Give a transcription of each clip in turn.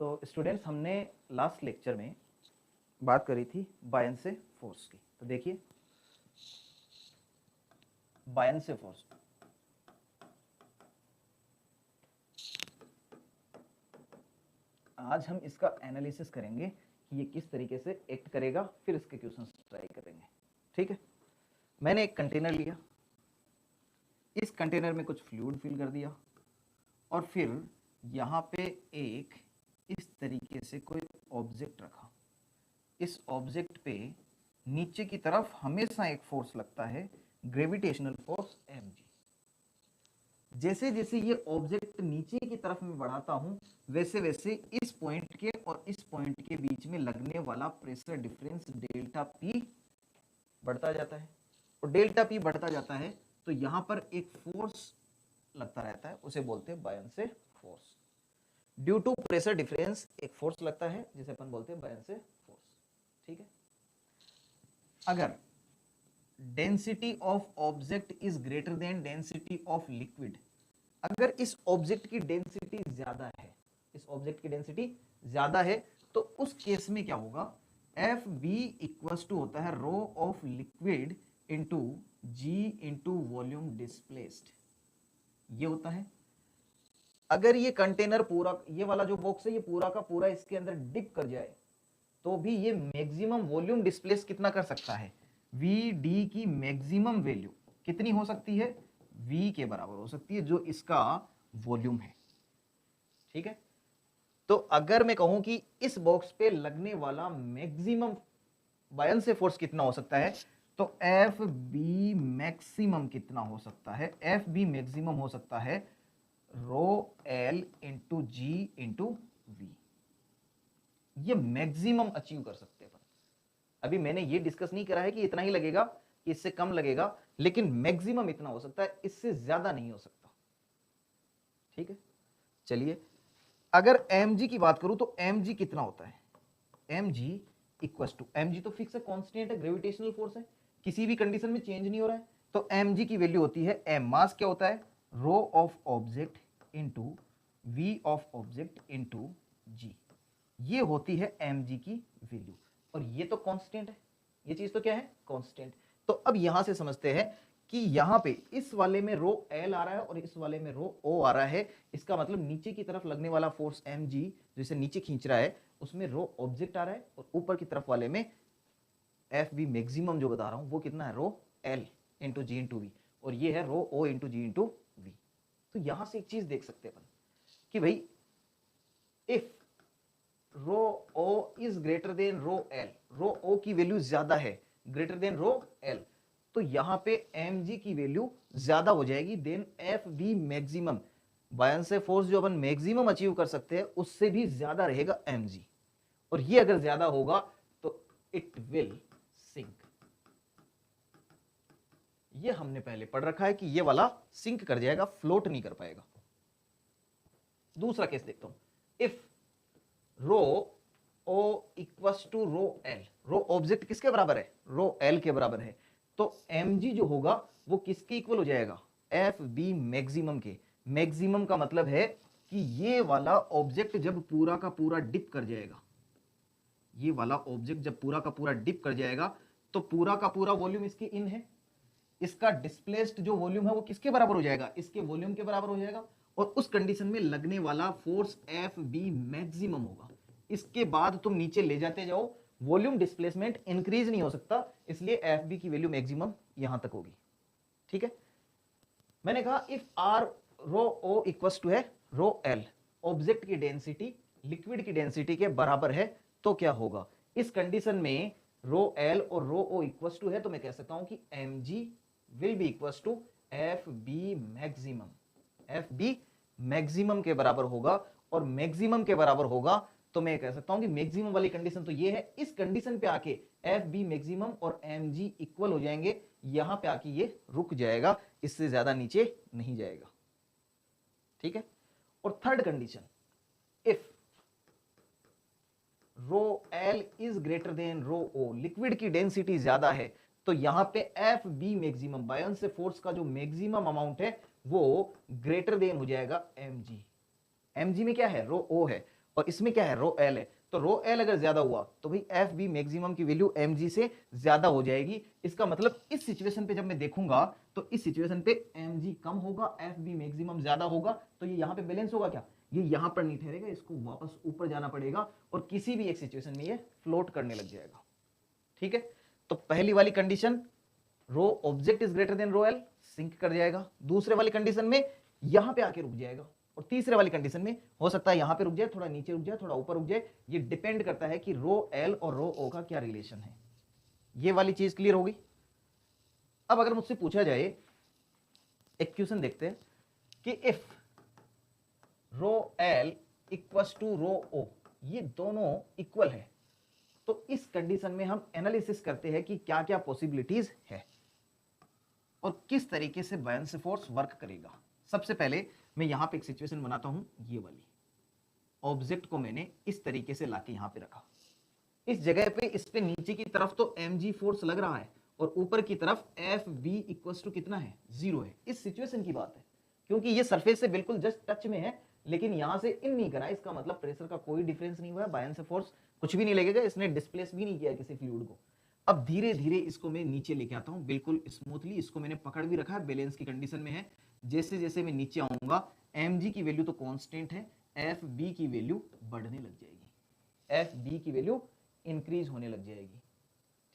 तो स्टूडेंट्स, हमने last lecture में बात करी थी बायनसे फोर्स की। तो देखिए, बायनसे फोर्स आज हम इसका एनालिसिस करेंगे कि ये किस तरीके से एक्ट करेगा, फिर इसके क्वेश्चंस ट्राई करेंगे। ठीक है, मैंने एक कंटेनर लिया, इस कंटेनर में कुछ फ्लूइड फिल कर दिया और फिर यहाँ पे एक इस तरीके से कोई ऑब्जेक्ट रखा। इस ऑब्जेक्ट पे नीचे की तरफ हमेशा एक फोर्स लगता है, ग्रेविटेशनल फोर्स mg। जैसे जैसे ये ऑब्जेक्ट नीचे की तरफ में बढ़ाता हूं, वैसे वैसे इस पॉइंट के और इस पॉइंट के बीच में लगने वाला प्रेशर डिफरेंस डेल्टा पी बढ़ता जाता है। और डेल्टा पी बढ़ता जाता है तो यहां पर एक फोर्स लगता रहता है, उसे बोलते हैं buoyancy force. Due to pressure difference एक फोर्स लगता है जिसे अपन बोलते हैं बायनसे फोर्स। ठीक है, अगर density of object is greater then density of liquid, अगर इस ऑब्जेक्ट की डेंसिटी ज्यादा है, इस ऑब्जेक्ट की डेंसिटी ज्यादा है, तो उस केस में क्या होगा, एफ बी इक्वल्स टू होता है rho of liquid into ji into volume displaced, ये होता है। अगर ये कंटेनर पूरा, ये वाला जो बॉक्स है, ये पूरा का पूरा इसके अंदर डिप कर जाए तो भी ये मैक्सिमम वॉल्यूम डिस्प्लेस कितना कर सकता है, वी डी की मैक्सिमम वैल्यू कितनी हो सकती है, वी के बराबर हो सकती है, जो इसका वॉल्यूम है। ठीक है, तो अगर मैं कहूं कि इस बॉक्स पे लगने वाला मैक्सिमम बायनसे फोर्स कितना हो सकता है, तो एफ बी मैक्सिमम कितना हो सकता है, एफ बी मैक्सिमम हो सकता है रो एल इंटू जी इंटू वी। ये मैक्सिमम अचीव कर सकते हैं। अभी मैंने ये डिस्कस नहीं करा है कि इतना ही लगेगा, इससे कम लगेगा, लेकिन मैक्सिमम इतना हो सकता है, इससे ज्यादा नहीं हो सकता। ठीक है, चलिए अगर mg की बात करूं तो mg कितना होता है, mg इक्वल्स टू, mg तो फिक्स है, कांस्टेंट है, ग्रेविटेशनल फोर्स है, किसी भी कंडीशन में चेंज नहीं हो रहा है। तो mg की वैल्यू होती है m, मास क्या होता है, rho of object into V of object into G, ये होती है mg की वैल्यू। और ये तो कांस्टेंट है, ये चीज तो क्या है, कांस्टेंट। तो अब यहां से समझते हैं कि यहां पे इस वाले में रो एल आ रहा है और इस वाले में रो ओ आ रहा है। इसका मतलब नीचे की तरफ लगने वाला फोर्स mg जो इसे नीचे खींच रहा है, उसमें रो ऑब्जेक्ट आ रहा है, और ऊपर की तरफ वाले में एफ बी मैक्सिमम जो बता रहा हूं वो कितना है, रो एल इंटू जी इंटू वी, और ये है रो ओ इंटू जी इंटू वी। तो यहां से एक चीज देख सकते हैं अपन कि भाई if rho O is greater than rho L, rho O की वैल्यू ज्यादा है, ग्रेटर देन रो एल, तो यहां पे mg की वैल्यू ज्यादा हो जाएगी then F B maximum. Buoyancy force जो अपन मैक्सिमम अचीव कर सकते हैं उससे भी ज्यादा रहेगा mg, और ये अगर ज्यादा होगा तो इट विल सिंक। ये हमने पहले पढ़ रखा है कि ये वाला सिंक कर जाएगा, फ्लोट नहीं कर पाएगा। दूसरा केस देखता हूं, if rho O equals to rho L, rho object किसके बराबर है, रो एल के बराबर है, तो mg जो होगा वो किसके इक्वल हो जाएगा, एफ बी मैक्सिमम के। मैक्सिमम का मतलब है कि ये वाला ऑब्जेक्ट जब पूरा का पूरा डिप कर जाएगा, ये वाला ऑब्जेक्ट जब पूरा का पूरा डिप कर जाएगा तो पूरा का पूरा वॉल्यूम इसके इन है, इसका डिस्प्लेस्ड जो वॉल्यूम है वो किसके बराबर हो जाएगा, इसके वॉल्यूम के बराबर हो जाएगा, और उस कंडीशन में लगने वाला फोर्स एफ बी मैक्सिमम होगा। इसके बाद तुम नीचे ले जाते जाओ, वॉल्यूम डिस्प्लेसमेंट इंक्रीज नहीं हो सकता, इसलिए एफ बी की वैल्यू मैक्सिमम यहां तक होगी। ठीक है, मैंने कहा if R rho O equals to है रो एल, ऑब्जेक्ट की डेंसिटी लिक्विड की डेंसिटी के बराबर है, तो क्या होगा, इस कंडीशन में रो एल और रो ओ इक्वल्स टू है, तो मैं कह सकता हूं कि mg will be equals to F B maximum, F B maximum के बराबर होगा। और मैक्सिमम के बराबर होगा तो मैं कह सकता हूं कि मैक्सिमम वाली कंडीशन तो ये है, इस कंडीशन पे आके एफ बी मैक्सिमम और mg इक्वल हो जाएंगे, यहां पे आके ये रुक जाएगा, इससे ज्यादा नीचे नहीं जाएगा। ठीक है, और third condition, if rho L is greater than rho O, liquid की डेंसिटी ज्यादा है, तो यहां पे F B maximum, buoyancy force का जो मैक्सिमम अमाउंट है वो ग्रेटर देन हो जाएगा mg। mg में क्या है, रो ओ है, और इसमें क्या है, रो एल है, तो रो एल अगर ज्यादा हुआ तो भाई एफ बी मैक्सिमम की वैल्यू एम जी से ज्यादा हो जाएगी। इसका मतलब इस सिचुएशन पे जब मैं देखूंगा तो इस सिचुएशन पे एम जी कम होगा, एफ बी मैक्सिमम ज्यादा होगा, तो ये यहाँ पे बैलेंस होगा क्या, ये यहां पर नहीं ठहरेगा, इसको वापस ऊपर जाना पड़ेगा और किसी भी एक सिचुएशन में ये फ्लोट करने लग जाएगा। ठीक है, तो पहली वाली condition rho object is greater than rho L, sink कर जाएगा। दूसरे वाली कंडीशन में यहां पे आके रुक जाएगा, और तीसरे वाली कंडीशन में हो सकता है यहां पे रुक जाए, थोड़ा नीचे रुक जाए, थोड़ा ऊपर रुक जाए। ये डिपेंड करता है कि रो एल और रो ओ का क्या रिलेशन है। ये वाली चीज क्लियर होगी। अब अगर मुझसे पूछा जाए, एक क्वेश्चन देखते हैं कि if rho L equals to rho O, ये दोनों इक्वल है, तो इस कंडीशन में हम एनालिसिस करते हैं कि क्या क्या पॉसिबिलिटीज है और किस तरीके से बायन्सी फोर्स वर्क करेगा। सबसे पहले मैं यहां पे एक सिचुएशन बनाता हूं, ये वाली ऑब्जेक्ट को मैंने इस तरीके से लाके यहां पे रखा, इस जगह पे इस पे नीचे की तरफ तो mg फोर्स लग रहा है और ऊपर की तरफ एफ बी इक्वल्स टू कितना है, 0 है। इस सिचुएशन की बात है, क्योंकि ये सरफेस से बिल्कुल जस्ट टच में है, लेकिन यहां से इन नहीं करा, इसका मतलब प्रेशर का कोई डिफरेंस नहीं हुआ है, बायन्सी फोर्स कुछ भी नहीं लगेगा, इसने डिस्प्लेस भी नहीं किया किसी फ्लूइड को। अब धीरे धीरे इसको मैं नीचे लेके आता हूं, बिल्कुल स्मूथली, इसको मैंने पकड़ भी रखा है, बैलेंस की कंडीशन में है। जैसे जैसे मैं नीचे आऊंगा mg की वैल्यू तो कांस्टेंट है, एफ बी की वैल्यू बढ़ने लग जाएगी, एफ बी की वैल्यू इंक्रीज होने लग जाएगी।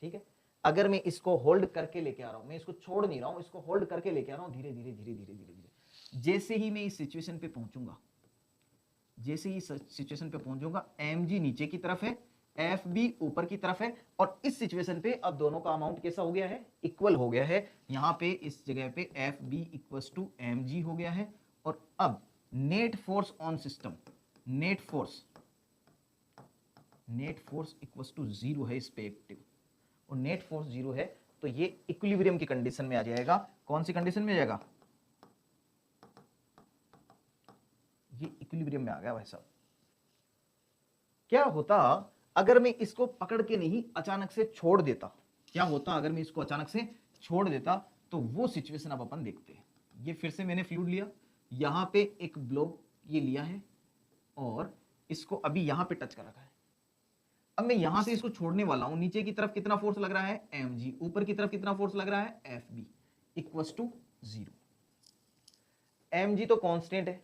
ठीक है, अगर मैं इसको होल्ड करके लेके आ रहा हूं, मैं इसको छोड़ नहीं रहा हूं, इसको होल्ड करके लेके आ रहा हूं, धीरे धीरे धीरे धीरे धीरे धीरे, जैसे ही मैं इस सिचुएशन पे पहुंचूंगा, जैसे ही सिचुएशन पे पहुंचूंगा, mg नीचे की तरफ है, एफ बी ऊपर की तरफ है, और इस सिचुएशन पे अब दोनों का अमाउंट कैसा हो गया है, इक्वल हो गया है। यहां पे इस जगह पे F B equals to M G हो गया है, और अब net force on system, net force equals to 0 है इस पे एक्टिव, और नेट फोर्स 0 है, तो ये इक्विलिब्रियम की कंडीशन में आ जाएगा। कौन सी कंडीशन में आ जाएगा, ये इक्विलिब्रियम में आ गया भाई साहब। क्या होता अगर मैं इसको पकड़ के नहीं अचानक से छोड़ देता, क्या होता अगर मैं इसको अचानक से छोड़ देता, तो वो सिचुएशन अब अपन देखते हैं। ये फिर से मैंने फ्लूइड लिया, यहां पे एक ब्लॉक ये लिया है और इसको अभी यहां पे टच कर रखा है। अब मैं यहां से इसको छोड़ने वाला हूं, नीचे की तरफ कितना फोर्स लग रहा है, mg, ऊपर की तरफ कितना फोर्स लग रहा है, fb इक्वल्स टू 0। mg तो कांस्टेंट है,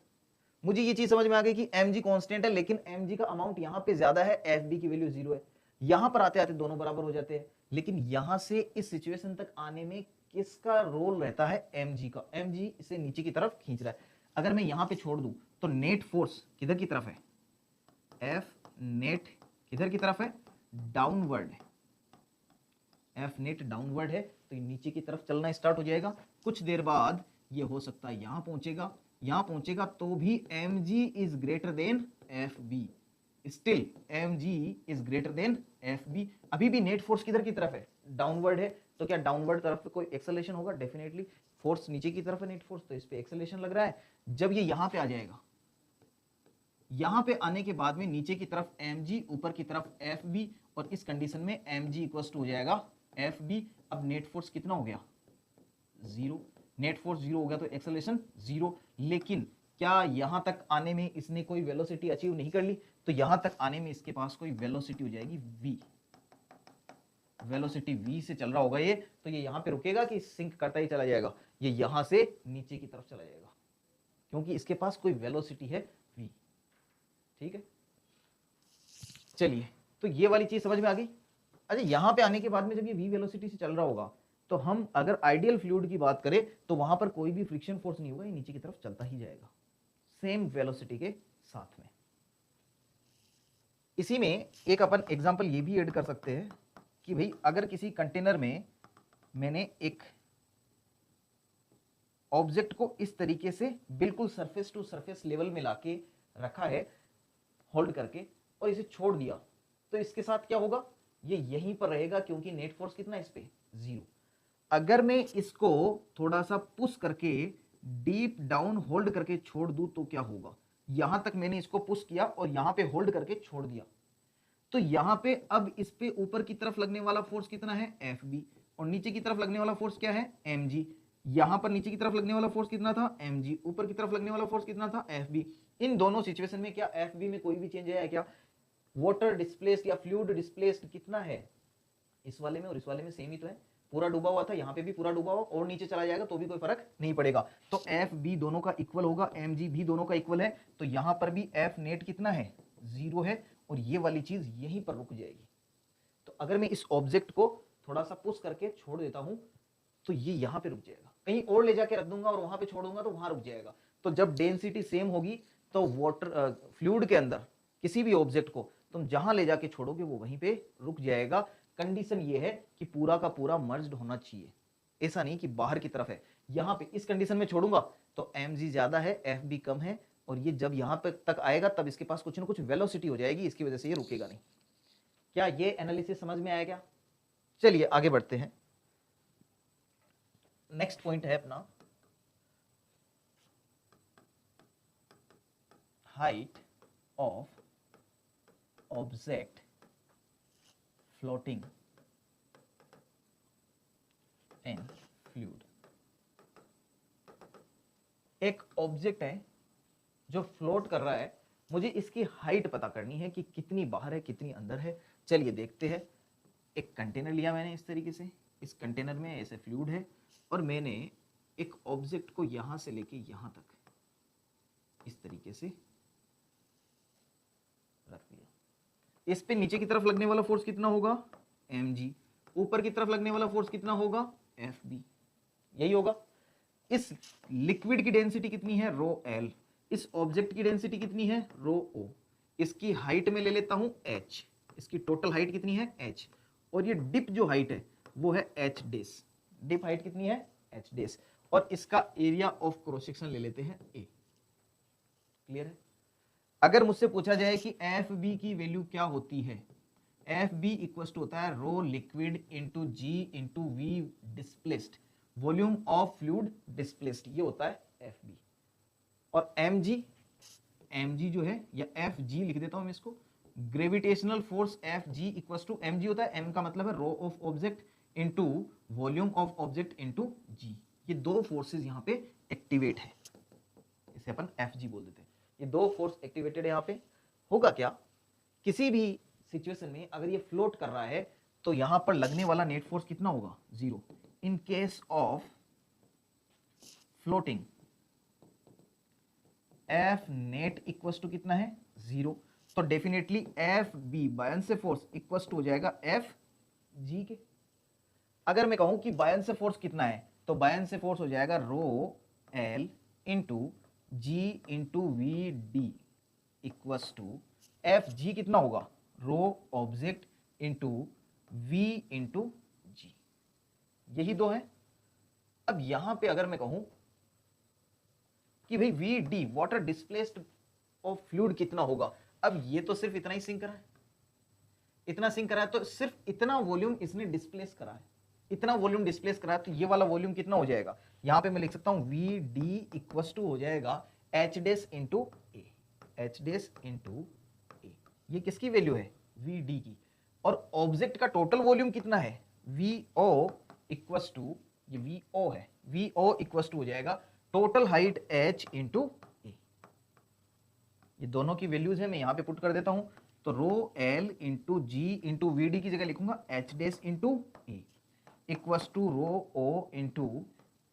मुझे ये चीज समझ में आ गई कि mg कांस्टेंट है, लेकिन mg का अमाउंट यहां पे ज्यादा है, fb की वैल्यू 0 है। यहां पर आते आते दोनों बराबर हो जाते हैं, लेकिन यहां से इस सिचुएशन तक आने में किसका रोल रहता है, mg का। mg इसे नीचे की तरफ खींच रहा है। अगर मैं यहां पे छोड़ दूं तो नेट फोर्स किधर की तरफ है, एफ नेट किधर की तरफ है, डाउनवर्ड है, एफ नेट डाउनवर्ड है, तो नीचे की तरफ चलना स्टार्ट हो जाएगा। कुछ देर बाद ये हो सकता है यहां पहुंचेगा, यहां पहुंचेगा तो भी mg is greater then fb, still mg is greater then fb। अभी भी नेट फोर्स किधर की तरफ है, डाउनवर्ड है, तो क्या डाउनवर्ड तरफ पे कोई एक्सेलरेशन होगा, डेफिनेटली। फोर्स नीचे की तरफ है नेट फोर्स, तो इस पे एक्सेलरेशन लग रहा है। जब ये यहां पे आ जाएगा, यहां पे आने के बाद में नीचे की तरफ mg, ऊपर की तरफ fb, और इस कंडीशन में mg इक्वल्स टू हो जाएगा fb। अब नेट फोर्स कितना हो गया, 0। नेट फोर्स 0 हो गया तो एक्सेलरेशन 0। लेकिन क्या यहां तक आने में इसने कोई वेलोसिटी अचीव नहीं कर ली, तो यहां तक आने में इसके पास कोई वेलोसिटी हो जाएगी v, वेलोसिटी v से चल रहा होगा ये, तो ये यहां पे रुकेगा कि सिंक करता ही चला जाएगा, ये यहां से नीचे की तरफ चला जाएगा, क्योंकि इसके पास कोई वेलोसिटी है v। ठीक है, चलिए, तो ये वाली चीज समझ में आ गई। अच्छा, यहां पे आने के बाद में जब ये v वेलोसिटी से चल रहा होगा, तो हम अगर आइडियल फ्लूइड की बात करें तो वहां पर कोई भी फ्रिक्शन फोर्स नहीं होगा, ये नीचे की तरफ चलता ही जाएगा सेम वेलोसिटी के साथ में। इसी में एक अपन एग्जांपल ये भी ऐड कर सकते हैं कि भाई अगर किसी कंटेनर में मैंने एक ऑब्जेक्ट को इस तरीके से बिल्कुल सरफेस टू सरफेस लेवल में लाके रखा है होल्ड करके, और इसे छोड़ दिया, तो इसके साथ क्या होगा, ये यहीं पर रहेगा, क्योंकि नेट फोर्स कितना है इस पे, 0। अगर मैं इसको थोड़ा सा पुश करके डीप डाउन होल्ड करके छोड़ दूं तो क्या होगा, यहां तक मैंने इसको पुश किया और यहां पे होल्ड करके छोड़ दिया, तो यहां पे अब इस पे ऊपर की तरफ लगने वाला फोर्स कितना है, FB, और नीचे की तरफ लगने वाला फोर्स क्या है, mg। यहां पर नीचे की तरफ लगने वाला फोर्स कितना था, mg, ऊपर की तरफ लगने वाला फोर्स कितना था, FB। इन दोनों सिचुएशन में क्या एफ बी में कोई भी चेंज है क्या? वाटर डिस्प्लेस्ड या फ्लूइड डिस्प्लेस्ड कितना है? इस वाले में और इस वाले में सेम ही तो है, पूरा डूबा हुआ था, यहाँ पे भी पूरा डूबा हुआ, और नीचे चला जाएगा तो भी कोई फर्क नहीं पड़ेगा। तो एफ बी दोनों का इक्वल होगा, एम जी भी दोनों का इक्वल है, तो यहाँ पर भी एफ नेट कितना है? 0 है, और ये वाली चीज यहीं पर रुक जाएगी। तो अगर मैं इस ऑब्जेक्ट को थोड़ा सा पुश करके छोड़ देता हूं तो ये यहाँ पे रुक जाएगा, कहीं और ले जाके रख दूंगा और वहां पे छोड़ दूंगा तो वहां रुक जाएगा। तो जब डेंसिटी सेम होगी तो वाटर फ्लूइड के अंदर किसी भी ऑब्जेक्ट को तुम जहां ले जाके छोड़ोगे वो वहीं पे रुक जाएगा। कंडीशन ये है कि पूरा का पूरा मर्ज्ड होना चाहिए, ऐसा नहीं कि बाहर की तरफ है। यहां पे इस कंडीशन में छोड़ूंगा तो mg ज्यादा है, fb कम है, और ये जब यहां पे तक आएगा तब इसके पास कुछ ना कुछ वेलोसिटी हो जाएगी, इसकी वजह से ये रुकेगा नहीं। क्या ये एनालिसिस समझ में आया क्या? चलिए आगे बढ़ते हैं। नेक्स्ट पॉइंट है अपना height of object floating in fluid. एक ऑब्जेक्ट है जो फ्लोट कर रहा है, मुझे इसकी हाइट पता करनी है कि कितनी बाहर है कितनी अंदर है। चलिए देखते हैं। एक कंटेनर लिया मैंने इस तरीके से, इस कंटेनर में ऐसे फ्लूइड है, और मैंने एक ऑब्जेक्ट को यहां से लेके यहां तक इस तरीके से रख दिया। इस पे नीचे की तरफ लगने वाला फोर्स कितना होगा? mg। ऊपर की तरफ लगने वाला फोर्स कितना होगा? fb। यही होगा। इस लिक्विड की डेंसिटी कितनी है? Rho L. इस ऑब्जेक्ट की डेंसिटी कितनी है? रो ओ। इसकी हाइट में ले लेता हूं h। इसकी टोटल हाइट कितनी है? h। और ये डिप जो हाइट है वो है h डेस। डिप हाइट कितनी है? h डेस। और इसका एरिया ऑफ क्रॉस सेक्शन ले लेते हैं a। क्लियर है? अगर मुझसे पूछा जाए कि एफ बी की वैल्यू क्या होती है, एफ बी इक्वल टू होता है rho liquid into ji into V displaced, volume of fluid displaced, ये होता है एफ बी। और एम जी जो है, या एफ जी लिख देता हूं मैं इसको, gravitational force F G equal to M G होता है, एम का मतलब है rho of object into volume of object into G. ये दो फोर्सेज यहां पे एक्टिवेट है, इसे अपन एफ जी बोल देते हैं। ये दो फोर्स एक्टिवेटेड है। यहां पे होगा क्या, किसी भी सिचुएशन में अगर ये फ्लोट कर रहा है तो यहां पर लगने वाला नेट फोर्स कितना होगा? 0। In case of floating F net equal to कितना है? 0। तो definitely F B buoyancy force equal to हो जाएगा एफ जी के। अगर मैं कहूं कि बायन्से फोर्स कितना है, तो बायन्से फोर्स हो जाएगा rho L into ji into V D equals to F G कितना होगा? Rho object into V into G. यही दो है। अब यहां पे अगर मैं कहूं कि भाई V D water displaced of fluid कितना होगा, अब ये तो सिर्फ इतना ही सिंक करा है, इतना सिंक करा है, तो सिर्फ इतना वॉल्यूम इसने डिस्प्लेस करा है, इतना वॉल्यूम डिस्प्लेस करा है, तो ये वाला वॉल्यूम कितना हो जाएगा? यहां पे मैं लिख सकता हूं वी डी इक्वस टू हो जाएगा एच डेस इंटू ए, एच डेस इंटू ए। ये किसकी वैल्यू है? वी डी की। और ऑब्जेक्ट का टोटल वॉल्यूम कितना है? वी ओ इक्वस टू, ये वी ओ है, वी ओ इक्वस टू हो जाएगा टोटल हाइट एच इंटू ए। ये दोनों की वैल्यूज है, मैं यहां पे पुट कर देता हूं। तो रो एल इंटू जी इंटू वी डी की जगह लिखूंगा एच डेस into A equals to rho O into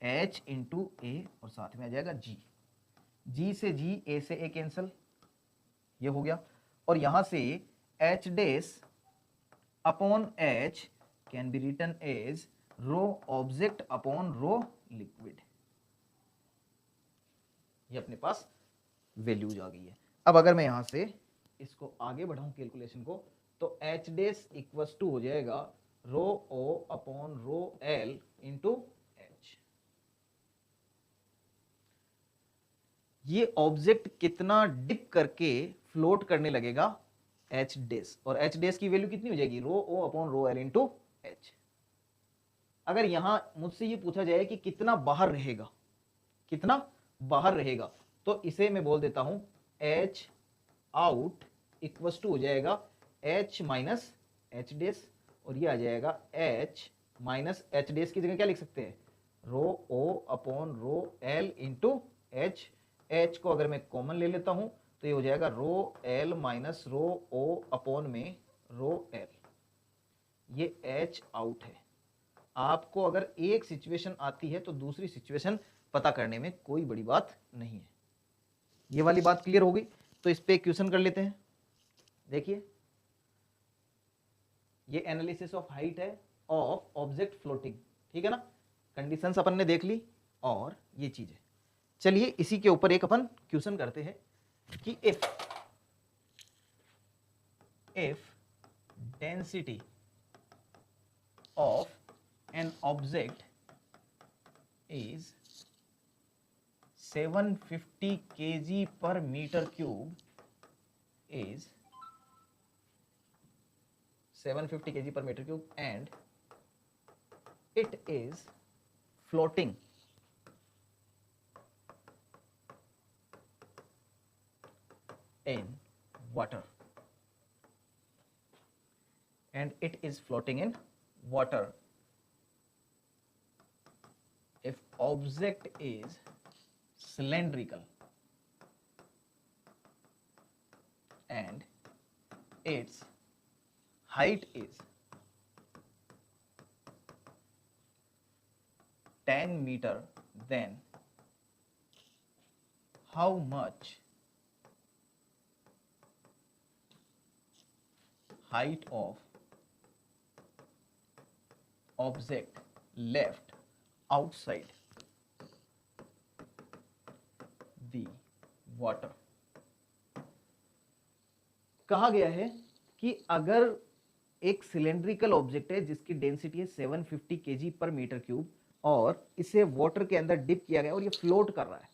H into A, और साथ में आ जाएगा जी। जी से जी, ए से ए कैंसल, ये हो गया। और यहां से H dash upon H can be written as rho object upon rho liquid. ये अपने पास वैल्यूज आ गई है। अब अगर मैं यहां से इसको आगे बढ़ाऊं कैलकुलेशन को, तो एच डेस इक्वस टू हो जाएगा rho O upon rho L into H. ये ऑब्जेक्ट कितना डिप करके फ्लोट करने लगेगा? एच डेस। और एच डेस की वैल्यू कितनी हो जाएगी? Rho O upon rho L into H. अगर यहां मुझसे ये पूछा जाए कि कितना बाहर रहेगा, कितना बाहर रहेगा, तो इसे मैं बोल देता हूं एच आउट इक्वस टू हो जाएगा एच माइनस एच डेस, और ये आ जाएगा एच माइनस एच डेस की जगह क्या लिख सकते हैं? Rho O upon rho L into H. H को अगर मैं कॉमन ले लेता हूं तो ये हो जाएगा rho L minus rho O upon में रो एल। ये एच आउट है। आपको अगर एक सिचुएशन आती है तो दूसरी सिचुएशन पता करने में कोई बड़ी बात नहीं है। ये वाली बात क्लियर हो गई। तो इस पे क्वेश्चन कर लेते हैं। देखिए, ये एनालिसिस ऑफ हाइट है ऑफ ऑब्जेक्ट फ्लोटिंग, ठीक है ना। कंडीशंस अपन ने देख ली और ये चीज है। चलिए इसी के ऊपर एक अपन क्वेश्चन करते हैं कि if density of an object is 750 kg per meter cube is 750 kg per meter cube and it is floating in water if object is cylindrical and its height is 10 meter, then how much height of object left outside the water। कहा गया है कि अगर एक cylindrical object है जिसकी density है 750 kg per metre cube और इसे वाटर के अंदर डिप किया गया और ये फ्लोट कर रहा है,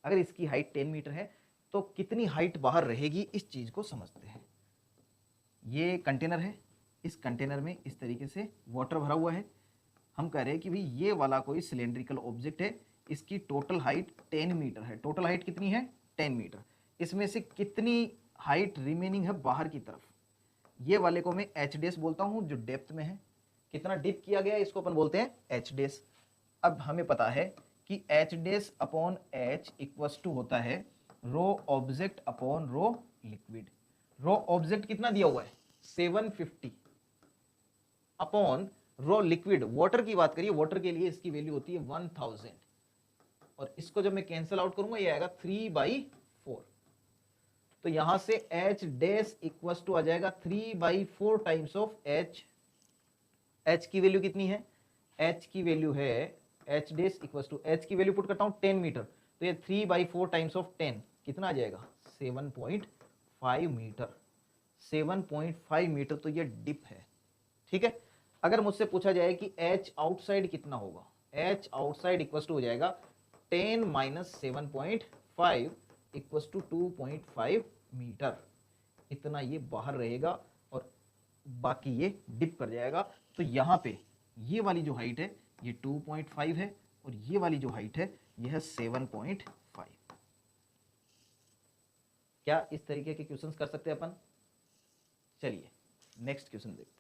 अगर इसकी हाइट 10 मीटर है तो कितनी हाइट बाहर रहेगी, इस चीज को समझते हैं। ये कंटेनर है, इस कंटेनर में इस तरीके से वाटर भरा हुआ है। हम कह रहे हैं कि भाई ये वाला कोई सिलेंड्रिकल ऑब्जेक्ट है, इसकी टोटल हाइट 10 मीटर है। टोटल हाइट कितनी है? 10 मीटर। इसमें से कितनी हाइट रिमेनिंग है बाहर की तरफ? ये वाले को मैं एच डेस बोलता हूं, जो डेप्थ में है। कितना डिप किया गया है इसको अपन बोलते हैं एच डेस। अब हमें पता है कि H dash upon H equals to होता है rho object upon rho liquid. Rho object कितना दिया हुआ है? 750 अपॉन रो लिक्विड। वाटर की बात करिए, वाटर के लिए इसकी वैल्यू होती है 1000 और इसको जब मैं कैंसिल आउट करूंगा ये आएगा 3/4। तो यहां से एच डैश इक्वल्स टू आ जाएगा 3/4 टाइम्स ऑफ एच। एच की वैल्यू कितनी है? एच की वैल्यू है H dash equals to, H की वैल्यू पुट करता हूं 10 मीटर, तो ये 3/4 टाइम्स ऑफ 10 कितना आ जाएगा? 7.5 मीटर। 7.5 मीटर तो ये डिप है, ठीक है। अगर मुझसे पूछा जाए कि एच आउटसाइड कितना होगा, एच आउटसाइड इक्वल्स टू हो जाएगा 10 माइनस 7.5 इक्वल्स टू 2.5 मीटर। इतना ये बाहर रहेगा और बाकी ये डिप कर जाएगा। तो यहाँ पे ये वाली जो हाइट है ये 2.5 है और ये वाली जो हाइट है ये है 7.5। क्या इस तरीके के क्वेश्चंस कर सकते हैं अपन? चलिए नेक्स्ट क्वेश्चन देखते हैं।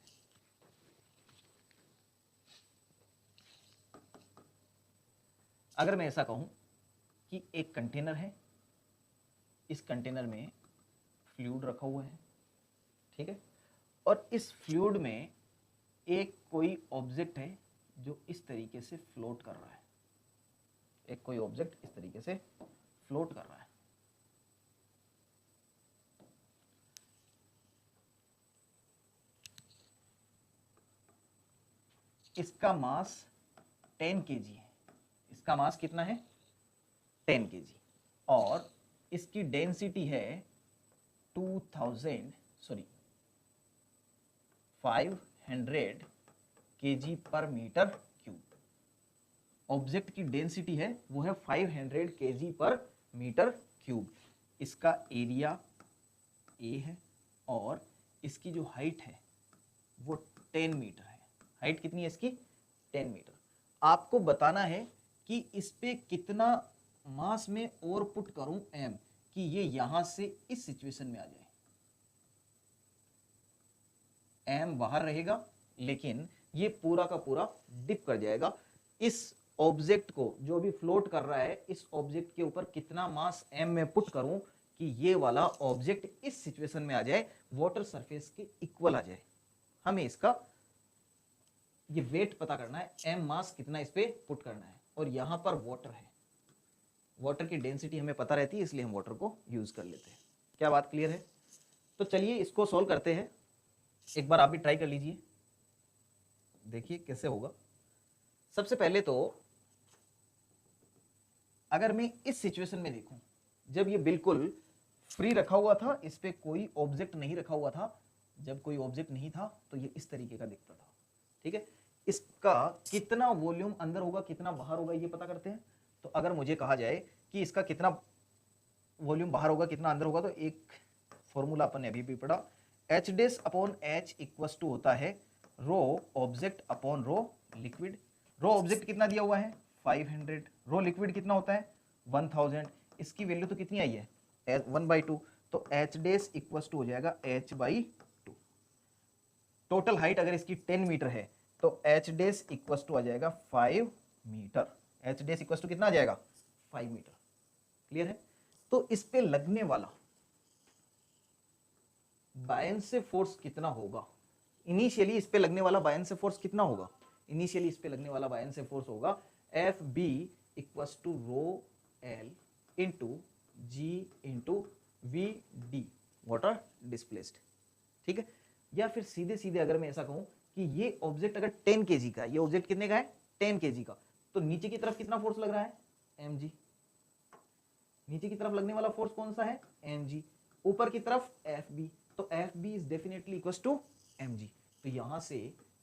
अगर मैं ऐसा कहूं कि एक कंटेनर है, इस कंटेनर में फ्लूइड रखा हुआ है, ठीक है, और इस फ्लूइड में एक कोई ऑब्जेक्ट है जो इस तरीके से फ्लोट कर रहा है। एक कोई ऑब्जेक्ट इस तरीके से फ्लोट कर रहा है। इसका मास 10 kg है। इसका मास कितना है? 10 kg और इसकी डेंसिटी है 500 kg per metre cube. Object की डेंसिटी है वो है 500 kg पर मीटर क्यूब। इसका एरिया A है और इसकी जो हाइट है वो 10 मीटर है। हाइट कितनी है इसकी? 10 मीटर। आपको बताना है कि इस पे कितना मास में और पुट करूं m कि ये यहां से इस सिचुएशन में आ जाए। m बाहर रहेगा लेकिन ये पूरा का पूरा डिप कर जाएगा। इस ऑब्जेक्ट को, जो भी फ्लोट कर रहा है, इस ऑब्जेक्ट के ऊपर कितना मास m में पुट करूं कि ये वाला ऑब्जेक्ट इस सिचुएशन में आ जाए, वाटर सरफेस के इक्वल आ जाए। हमें इसका ये वेट पता करना है, m मास कितना इस पे पुट करना है, और यहां पर वाटर है, वाटर की डेंसिटी हमें पता रहती है, इसलिए हम वाटर को यूज कर लेते हैं। क्या बात क्लियर है? तो चलिए इसको सॉल्व करते हैं। एक बार आप भी ट्राई कर लीजिए, देखिए कैसे होगा। सबसे पहले तो अगर मैं इस सिचुएशन में देखूं, जब ये बिल्कुल फ्री रखा हुआ था, इस पे कोई ऑब्जेक्ट नहीं रखा हुआ था, जब कोई ऑब्जेक्ट नहीं था तो ये इस तरीके का दिखता था, ठीक है। इसका कितना वॉल्यूम अंदर होगा कितना बाहर होगा ये पता करते हैं। तो अगर मुझे कहा जाए कि इसका कितना वॉल्यूम बाहर होगा कितना अंदर होगा, तो एक फॉर्मूला अपन ने अभी भी पढ़ा, H dash upon H equals to होता है rho object upon rho liquid. Rho object कितना दिया हुआ है 500, रो लिक्विड कितना होता है 1000। इसकी वैल्यू तो कितनी आई है 1/2, तो एच डेस इक्वस टू हो जाएगा h/2। टोटल हाइट अगर इसकी 10 मीटर है तो एच डेस इक्वस टू आ जाएगा 5 metre. H dash equals to कितना आ जाएगा 5 मीटर। क्लियर है? तो इस पे लगने वाला बायन्से फोर्स कितना होगा, इनिशियली इस पे लगने वाला बायन्से फोर्स कितना होगा, इनिशियली इस पे लगने वाला बायन्से फोर्स होगा F B equals to rho L into ji into V D, water displaced, ठीक है। या फिर सीधे सीधे अगर मैं ऐसा कहूं कि ये ऑब्जेक्ट अगर 10 kg का, ये ऑब्जेक्ट कितने का है 10 kg का, तो नीचे की तरफ कितना फोर्स लग रहा है mg, नीचे की तरफ लगने वाला फोर्स कौन सा है mg, ऊपर की तरफ fb, तो fb is definitely equal to mg। तो यहां से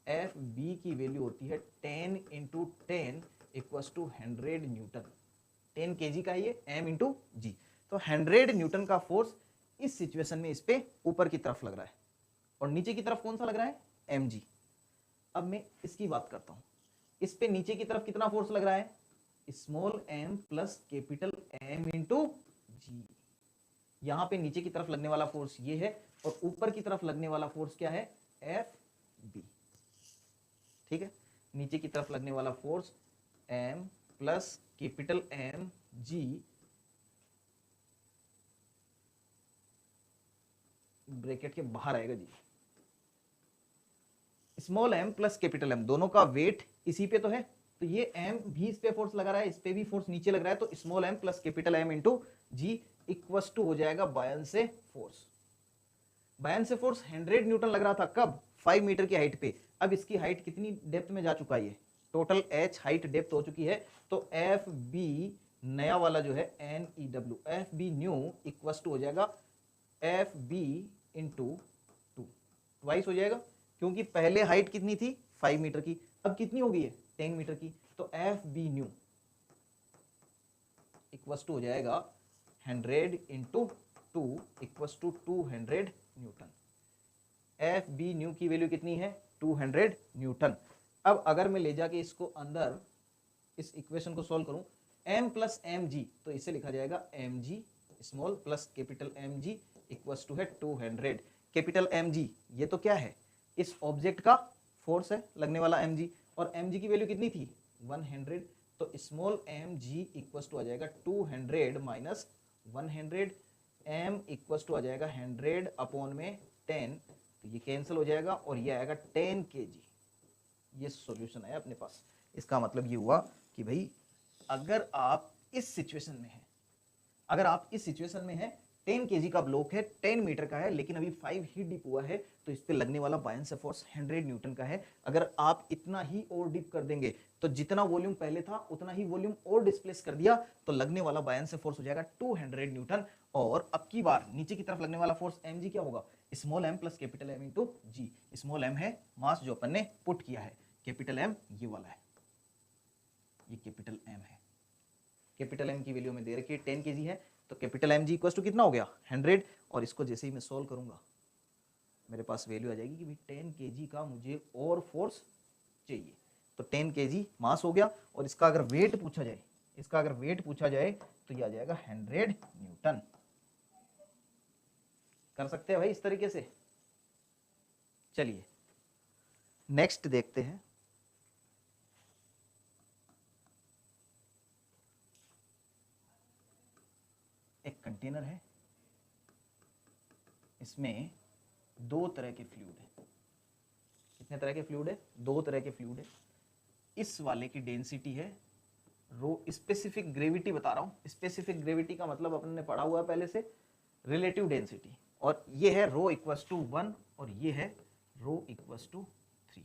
fb की वैल्यू होती है 10 into 10 equal to 100 newton. 10 kg का ये m इंटू जी, तो 100 न्यूटन का फोर्स इस सिचुएशन में इस पे ऊपर की तरफ लग रहा है, और नीचे की तरफ कौन सा लग रहा है mg। अब मैं इसकी बात करता हूं, इस पे नीचे की तरफ कितना फोर्स लग रहा है small m plus capital M into G. यहां पे नीचे की तरफ लगने वाला फोर्स ये है, और ऊपर की तरफ लगने वाला फोर्स क्या है Fb, ठीक है। नीचे की तरफ लगने वाला force m plus capital M G bracket के बाहर आएगा G, small m plus capital M दोनों का वेट इसी पे तो है, तो ये m भी इस पे फोर्स लगा रहा है, इस पे भी फोर्स नीचे लग रहा है, तो small m plus capital M into G equals to हो जाएगा buoyancy force. Buoyancy force 100 newton लग रहा था कब 5 मीटर की हाइट पे, अब इसकी हाइट कितनी डेप्थ में जा चुका है, ये टोटल h हाइट डेप्थ हो चुकी है, तो एफ बी नया वाला जो है NEW F B new equals to हो जाएगा एफ बी इंटू 2, ट्वाइस हो जाएगा, क्योंकि पहले हाइट कितनी थी 5 मीटर की, अब कितनी हो गई है 10 मीटर की, तो F B new equals to हो जाएगा 100 into 2 equals to 200 newton. F B new की वैल्यू कितनी है 200 न्यूटन। अब अगर मैं ले जाके इसको अंदर इस इक्वेशन को सॉल्व करूं, m प्लस एम जी, तो इसे लिखा जाएगा M G small plus capital M G equals to है 200। कैपिटल एम जी ये तो क्या है इस ऑब्जेक्ट का फोर्स है लगने वाला mg, और mg की वैल्यू कितनी थी 100, तो स्मॉल mg इक्वस टू आ जाएगा 200 माइनस 100, m इक्वस टू आ जाएगा 100 अपॉन में 10, तो ये कैंसिल हो जाएगा और ये आएगा 10 kg। ये सॉल्यूशन है अपने पास। इसका मतलब ये हुआ कि भाई अगर आप इस सिचुएशन में हैं, अगर आप इस सिचुएशन में हैं 10 kg का ब्लॉक है 10 मीटर का है, लेकिन अभी 5 ही डिप हुआ है, तो इस पे लगने वाला बायन्से फोर्स 100 न्यूटन का है। अगर आप इतना ही और डिप कर देंगे तो जितना वॉल्यूम पहले था उतना ही वॉल्यूम और डिस्प्लेस कर दिया, तो लगने वाला बायन्से फोर्स हो जाएगा 200 न्यूटन। और अब की बार नीचे की तरफ लगने वाला फोर्स mg क्या होगा small m plus capital M into G. Small m है मास जो अपन ने पुट किया है, कैपिटल M ये वाला है, ये कैपिटल M है। कैपिटल M की वैल्यू में दे रखी है 10 kg है, तो कैपिटल mg इक्वल टू कितना हो गया 100, और इसको जैसे ही मैं सोल्व करूंगा मेरे पास वैल्यू आ जाएगी कि भाई 10 kg का मुझे और फोर्स चाहिए, तो 10 kg मास हो गया, और इसका अगर वेट पूछा जाए, इसका अगर वेट पूछा जाए तो ये आ जाएगा 100 न्यूटन। कर सकते हैं भाई इस तरीके से। चलिए नेक्स्ट देखते हैं। कंटेनर है, इसमें दो तरह के फ्लूइड है। कितने तरह के फ्लूइड है? दो तरह के फ्लूइड है। इस वाले की डेंसिटी है रो, स्पेसिफिक ग्रेविटी बता रहा हूं। स्पेसिफिक ग्रेविटी का मतलब अपन ने पढ़ा हुआ है पहले से, रिलेटिव डेंसिटी, और ये है रो इक्वल्स टू 1 और ये है रो इक्वल्स टू 3।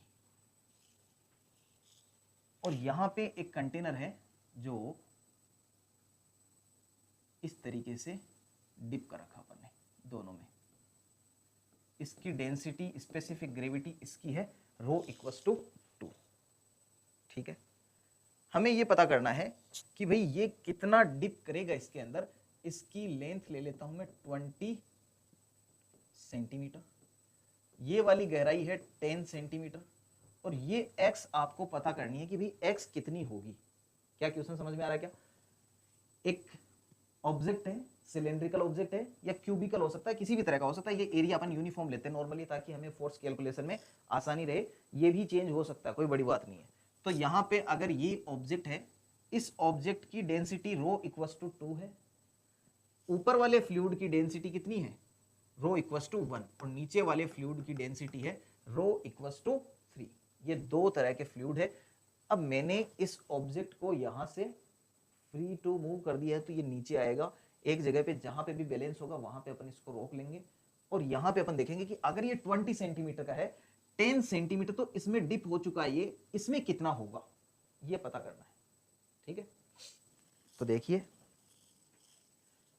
और यहां पे एक कंटेनर है जो इस तरीके से डिप कर रखा अपन ने दोनों में। इसकी डेंसिटी, स्पेसिफिक ग्रेविटी इसकी है रो इक्वल्स टू 2। ठीक है, हमें ये पता करना है कि भाई ये कितना डिप करेगा इसके अंदर। इसकी लेंथ ले लेता हूं मैं 20 सेंटीमीटर, ये वाली गहराई है 10 सेंटीमीटर, और ये x आपको पता करनी है कि भाई x कितनी होगी। क्या क्वेश्चन समझ में आ रहा है क्या? एक ऑब्जेक्ट है, सिलेंड्रिकल ऑब्जेक्ट है या क्यूबिकल हो सकता है, किसी भी तरह का हो सकता है। ये एरिया अपन यूनिफॉर्म लेते हैं नॉर्मली ताकि हमें फोर्स कैलकुलेशन में आसानी रहे। ये भी चेंज हो सकता है, कोई बड़ी बात नहीं है। तो यहां पे अगर ये ऑब्जेक्ट है, इस ऑब्जेक्ट की डेंसिटी रो इक्वल्स टू 2 है। ऊपर वाले फ्लूइड की डेंसिटी कितनी है? रो इक्वल्स टू 1, और नीचे वाले फ्लूइड की डेंसिटी है रो इक्वल्स टू 3। ये दो तरह के फ्लूइड है। अब मैंने इस ऑब्जेक्ट को यहां से फ्री टू मूव कर दिया है, तो ये नीचे आएगा एक जगह पे, जहां पे भी बैलेंस होगा वहां पे अपन इसको रोक लेंगे। और यहां पे अपन देखेंगे कि अगर ये 20 सेंटीमीटर का है, 10 सेंटीमीटर तो इसमें डिप हो चुका है, ये इसमें कितना होगा ये पता करना है। ठीक है, तो देखिए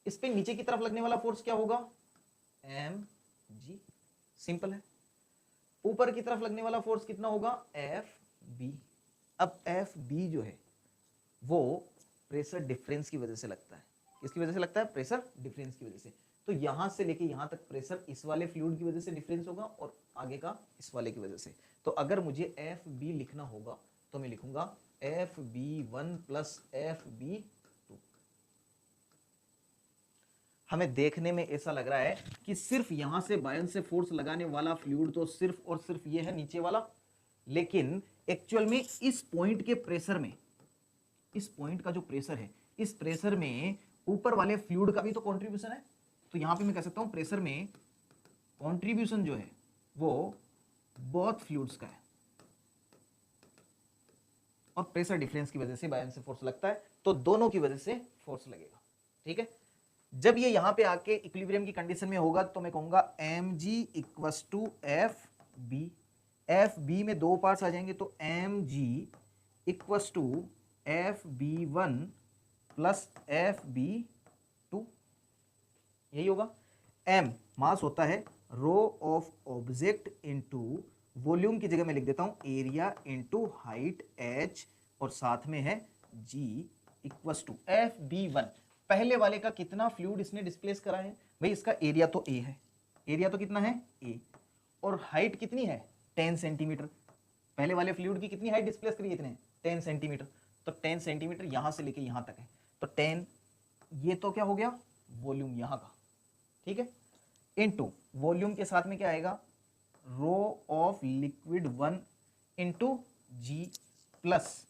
इस पे नीचे की तरफ लगने वाला फोर्स क्या होगा? mg, सिंपल है। ऊपर की तरफ लगने वाला फोर्स कितना होगा? Fb। अब Fb जो है वो प्रेशर डिफरेंस की वजह से लगता है। किसकी वजह से लगता है? प्रेशर डिफरेंस की वजह से। तो यहां से लेके यहां तक प्रेशर इस वाले फ्लूइड की वजह से डिफरेंस होगा और आगे का इस वाले की वजह से। तो अगर मुझे Fb लिखना होगा तो मैं लिखूंगा Fb1 प्लस Fb2। हमें देखने में ऐसा लग रहा है कि सिर्फ यहां से बायन से फोर्स लगाने वाला फ्लूइड तो सिर्फ और सिर्फ ये है नीचे वाला, लेकिन एक्चुअल में इस पॉइंट के प्रेशर में, इस पॉइंट का जो प्रेशर है, इस प्रेशर में ऊपर वाले फ्लूइड का भी तो कंट्रीब्यूशन है। तो यहां पे मैं कह सकता हूं प्रेशर में कंट्रीब्यूशन जो है वो बोथ फ्लूइड्स का है, और प्रेशर डिफरेंस की वजह से बायन से फोर्स लगता है, तो दोनों की वजह से फोर्स लगेगा। ठीक है, जब ये यहां पे आके इक्विलिब्रियम की कंडीशन में होगा तो मैं कहूंगा mg equals to fb। fb में दो पार्ट्स आ जाएंगे, तो mg equals to fb1 plus fb2, यही होगा। m मास होता है rho of object into volume की जगह मैं लिख देता हूं एरिया इनटू हाइट h, और साथ में है g इक्वल्स टू fb1। पहले वाले का कितना फ्लूइड इसने डिस्प्लेस करा है? भाई इसका एरिया तो a है, एरिया तो कितना है a, और हाइट कितनी है 10 सेंटीमीटर। पहले वाले फ्लूइड की कितनी हाइट डिस्प्लेस करी है? इतने 10 सेंटीमीटर। तो 10 सेंटीमीटर यहां से लेके यहां तक है, तो 10, ये तो क्या हो गया वॉल्यूम यहां का, ठीक है, इनटू वॉल्यूम के साथ में क्या आएगा? Rho of liquid 1 into g plus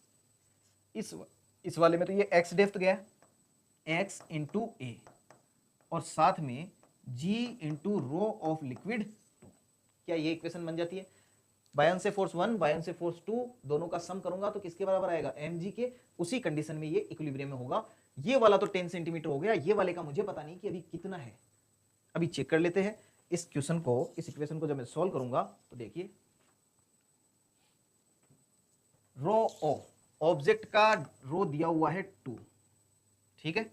इस वाले में तो ये x डेप्थ गया, x इंटू ए, और साथ में g into rho of liquid 2। क्या ये इक्वेशन बन जाती है? बायन से फोर्स 1, बायन से फोर्स 2, दोनों का सम करूंगा तो किसके बराबर आएगा? mg के। उसी कंडीशन में ये इक्विलिब्रियम में होगा। ये वाला तो 10 सेंटीमीटर हो गया, ये वाले का मुझे पता नहीं कि अभी कितना है। अभी चेक कर लेते हैं इस क्वेश्चन को, इस इक्वेशन को जब मैं सॉल्व करूंगा तो देखिए, रो ऑफ ऑब्जेक्ट का रो दिया हुआ है 2, ठीक है,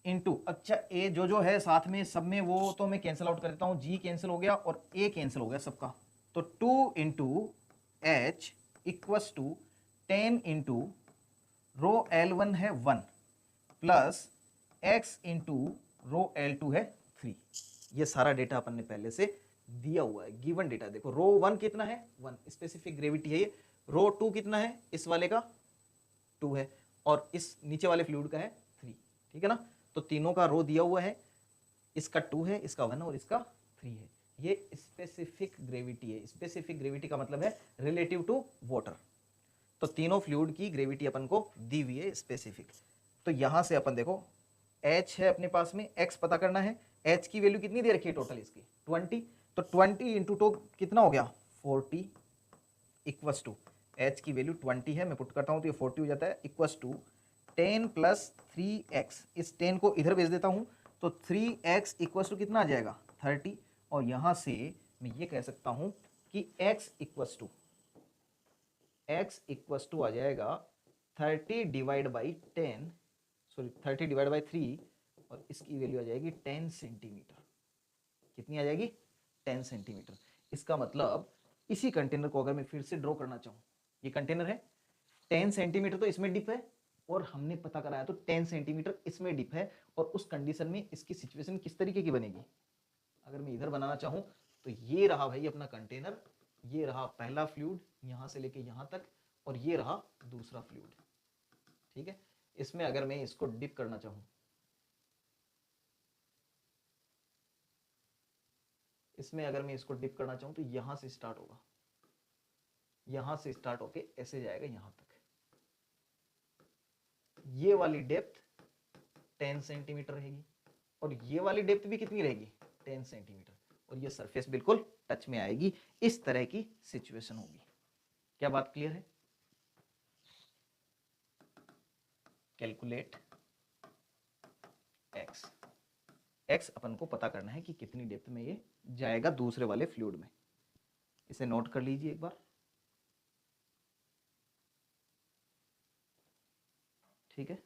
इनटू, अच्छा ए जो है साथ में सब में वो तो मैं कैंसिल आउट कर देता हूं, जी कैंसिल हो गया और ए कैंसिल हो गया सबका, तो 2 into H equals to 10 into rho L1 है 1 plus x into rho L2 है 3। ये सारा डेटा अपन ने पहले से दिया हुआ है, गिवन डेटा। देखो रो 1 कितना है 1, स्पेसिफिक ग्रेविटी है ये। रो 2 कितना है? इस वाले का 2 है, और इस नीचे वाले फ्लूइड का है 3, ठीक है ना। तो तीनों का रो दिया हुआ है, इसका 2 है, इसका 1 और इसका 3 है। ये स्पेसिफिक ग्रेविटी है। स्पेसिफिक ग्रेविटी का मतलब है रिलेटिव टू वाटर। तो तीनों फ्लूइड की ग्रेविटी अपन को दी हुई है स्पेसिफिक। तो यहां से अपन देखो h है अपने पास में, x पता करना है, h की वैल्यू कितनी दे रखी है टोटल इसकी 20, तो 20 इंटू टू कितना हो गया 40 इक्वस टू, h की वैल्यू 20 है, मैं पुट करता हूं तो ये 40 हो जाता है, इक्वस टू 10 प्लस 3x, इस 10 को इधर भेज देता हूं तो 3x इक्वस टू कितना आ जाएगा 30, और यहां से मैं ये कह सकता हूं कि x इक्वस टू आ जाएगा 30 divide by 10, sorry 30 divide by 3, और इसकी वैल्यू आ जाएगी 10 सेंटीमीटर। कितनी आ जाएगी 10 सेंटीमीटर। इसका मतलब इसी कंटेनर को अगर मैं फिर से ड्रॉ करना चाहूं, ये कंटेनर है 10 सेंटीमीटर तो इसमें डिप है, और हमने पता कराया तो 10 सेंटीमीटर इसमें डिप है, और उस कंडीशन में इसकी सिचुएशन किस तरीके की बनेगी, अगर मैं इधर बनाना चाहूं तो ये रहा भाई अपना कंटेनर, ये रहा पहला फ्लूइड यहां से लेके यहां तक, और ये रहा दूसरा फ्लूइड, ठीक है। इसमें अगर मैं इसको डिप करना चाहूं, तो यहां से स्टार्ट होगा, यहां से स्टार्ट होके ऐसे जाएगा यहां तक, ये वाली डेप्थ 10 सेंटीमीटर रहेगी, और ये वाली डेप्थ भी कितनी रहेगी 10 सेंटीमीटर, और ये सरफेस बिल्कुल टच में आएगी। इस तरह की सिचुएशन होगी। क्या बात क्लियर है? कैलकुलेट x, x अपन को पता करना है कि कितनी डेप्थ में ये जाएगा दूसरे वाले फ्लूइड में। इसे नोट कर लीजिए एक बार, ठीक है।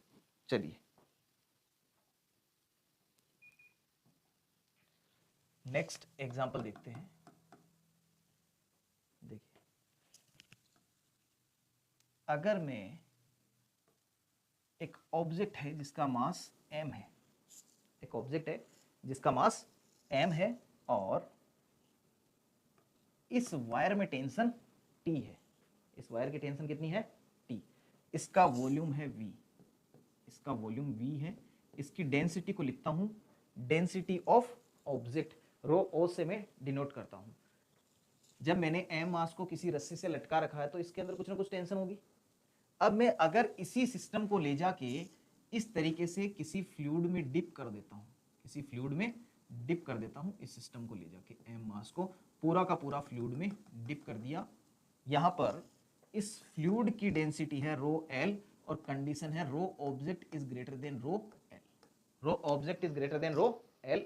चलिए नेक्स्ट एग्जांपल देखते हैं। देखिए, अगर मैं एक ऑब्जेक्ट है जिसका मास m है, एक ऑब्जेक्ट है जिसका मास m है, और इस वायर में टेंशन T है, इस वायर की टेंशन कितनी है T, इसका वॉल्यूम है V, इसका वॉल्यूम V है, इसकी डेंसिटी को लिखता हूं डेंसिटी ऑफ ऑब्जेक्ट, रो ओ से मैं डिनोट करता हूं। जब मैंने m मास को किसी रस्सी से लटका रखा है तो इसके अंदर कुछ ना कुछ टेंशन होगी। अब मैं अगर इसी सिस्टम को ले जाके इस तरीके से किसी फ्लूइड में डिप कर देता हूं, किसी फ्लूइड में डिप कर देता हूं, इस सिस्टम को ले जाके m मास को पूरा का पूरा फ्लूइड में डिप कर दिया, यहां पर इस फ्लूइड की डेंसिटी है रो l, और कंडीशन है rho object is greater than rho l, rho object is greater than rho l।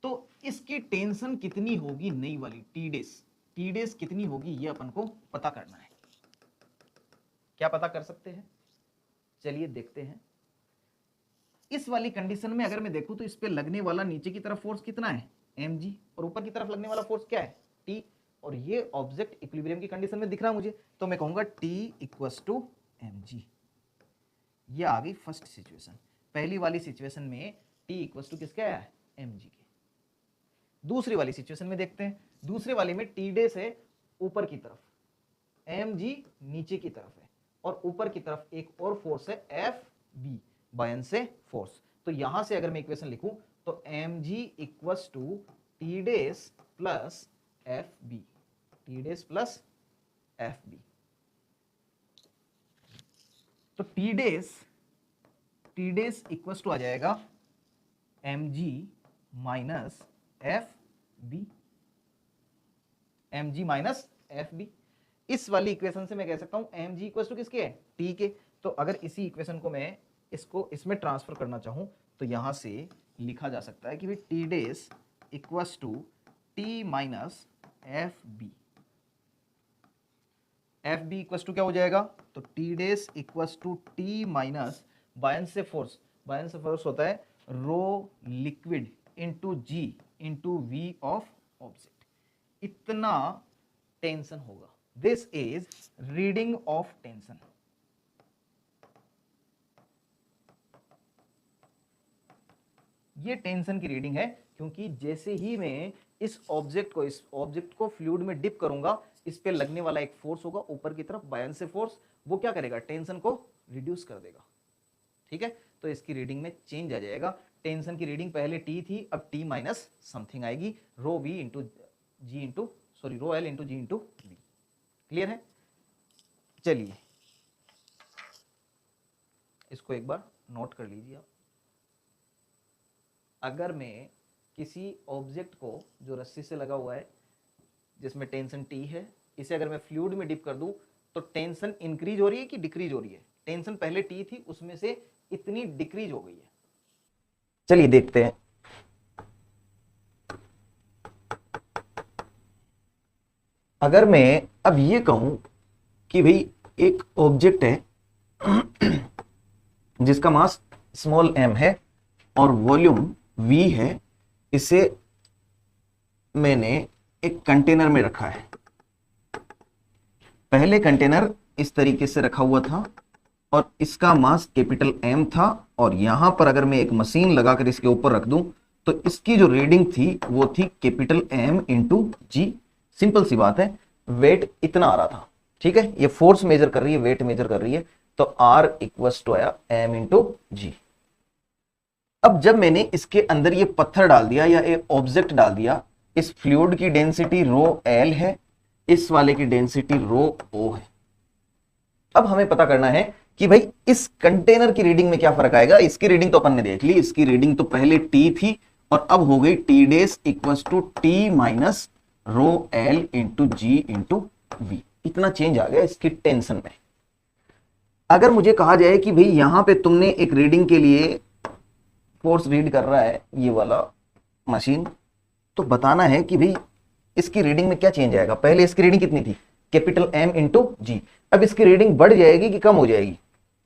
तो इसकी टेंशन कितनी होगी नई वाली टी डेस कितनी होगी ये अपन को पता करना है। क्या पता कर सकते हैं? चलिए देखते हैं। इस वाली कंडीशन में अगर मैं देखूं तो इस पे लगने वाला नीचे की तरफ फोर्स कितना है mg, और ऊपर की तरफ लगने वाला फोर्स क्या है t, और ये ऑब्जेक्ट इक्विलिब्रियम की कंडीशन में दिख रहा है मुझे, तो मैं कहूंगा t इक्वल्स टू mg। ये आ गई फर्स्ट सिचुएशन। पहली वाली सिचुएशन में t इक्वल्स टू किसके आया है mg के। दूसरी वाली सिचुएशन में देखते हैं। दूसरे वाले में t डेस है ऊपर की तरफ, mg नीचे की तरफ है, और ऊपर की तरफ एक और फोर्स है Fb, बायनसे फोर्स। तो यहां से अगर मैं इक्वेशन लिखूं तो mg equals to T dash plus Fb, T dash plus Fb। तो टी डेस इक्वल्स टू आ जाएगा mg minus Fb, mg minus Fb। इस वाली इक्वेशन से मैं कह सकता हूं mg इक्वल्स टू किसके है t के। तो अगर इसी इक्वेशन को मैं इसको इसमें ट्रांसफर करना चाहूं तो यहां से लिखा जा सकता है कि भाई T days equals to T minus Fb। Fb equals to क्या हो जाएगा, तो T days equals to T minus buoyancy force होता है rho liquid into ji into V of object. इतना टेंशन होगा। This is reading of tension. ये tension की रीडिंग है, क्योंकि जैसे ही मैं इस ऑब्जेक्ट को फ्लूइड में डिप करूंगा, इस पे लगने वाला एक फोर्स होगा ऊपर की तरफ बायनसे फोर्स, वो क्या करेगा टेंशन को रिड्यूस कर देगा, ठीक है। तो इसकी रीडिंग में चेंज आ जाएगा। टेंशन की रीडिंग पहले टी थी, अब टी माइनस समथिंग आएगी, रो वी इंटू जी इंटू रो एल इंटू जी इंटू वी। क्लियर है? चलिए इसको एक बार नोट कर लीजिए आप। अगर मैं किसी ऑब्जेक्ट को जो रस्सी से लगा हुआ है जिसमें टेंशन टी है, इसे अगर मैं फ्लूइड में डिप कर दूं तो टेंशन इंक्रीज हो रही है कि डिक्रीज हो रही है? टेंशन पहले टी थी, उसमें से इतनी डिक्रीज हो गई है। चलिए देखते हैं। अगर मैं अब ये कहूं कि भाई एक ऑब्जेक्ट है जिसका मास स्मॉल m है और वॉल्यूम v है, इसे मैंने एक कंटेनर में रखा है। पहले कंटेनर इस तरीके से रखा हुआ था और इसका मास कैपिटल M था, और यहां पर अगर मैं एक मशीन लगाकर इसके ऊपर रख दूं तो इसकी जो रीडिंग थी वो थी कैपिटल M इंटू जी। सिंपल सी बात है, वेट इतना आ रहा था, ठीक है, ये फोर्स मेजर कर रही है, वेट मेजर कर रही है, तो R इक्वल्स टू आया M इंटू जी। अब जब मैंने इसके अंदर ये पत्थर डाल दिया या एक ऑब्जेक्ट डाल दिया, इस फ्लूइड की डेंसिटी रो L है, इस वाले की डेंसिटी रो O है। अब हमें पता करना है कि भाई इस कंटेनर की रीडिंग में क्या फर्क आएगा। इसकी रीडिंग तो अपन ने देख ली, इसकी रीडिंग तो पहले T थी और अब हो गई T dash equals to T minus rho L into ji into V. इतना चेंज आ गया इसकी टेंशन में। अगर मुझे कहा जाए कि भाई यहां पे तुमने एक रीडिंग के लिए फोर्स रीड कर रहा है ये वाला मशीन, तो बताना है कि भाई इसकी रीडिंग में क्या चेंज आएगा। पहले इसकी रीडिंग कितनी थी, कैपिटल M इंटू जी। अब इसकी रीडिंग बढ़ जाएगी कि कम हो जाएगी।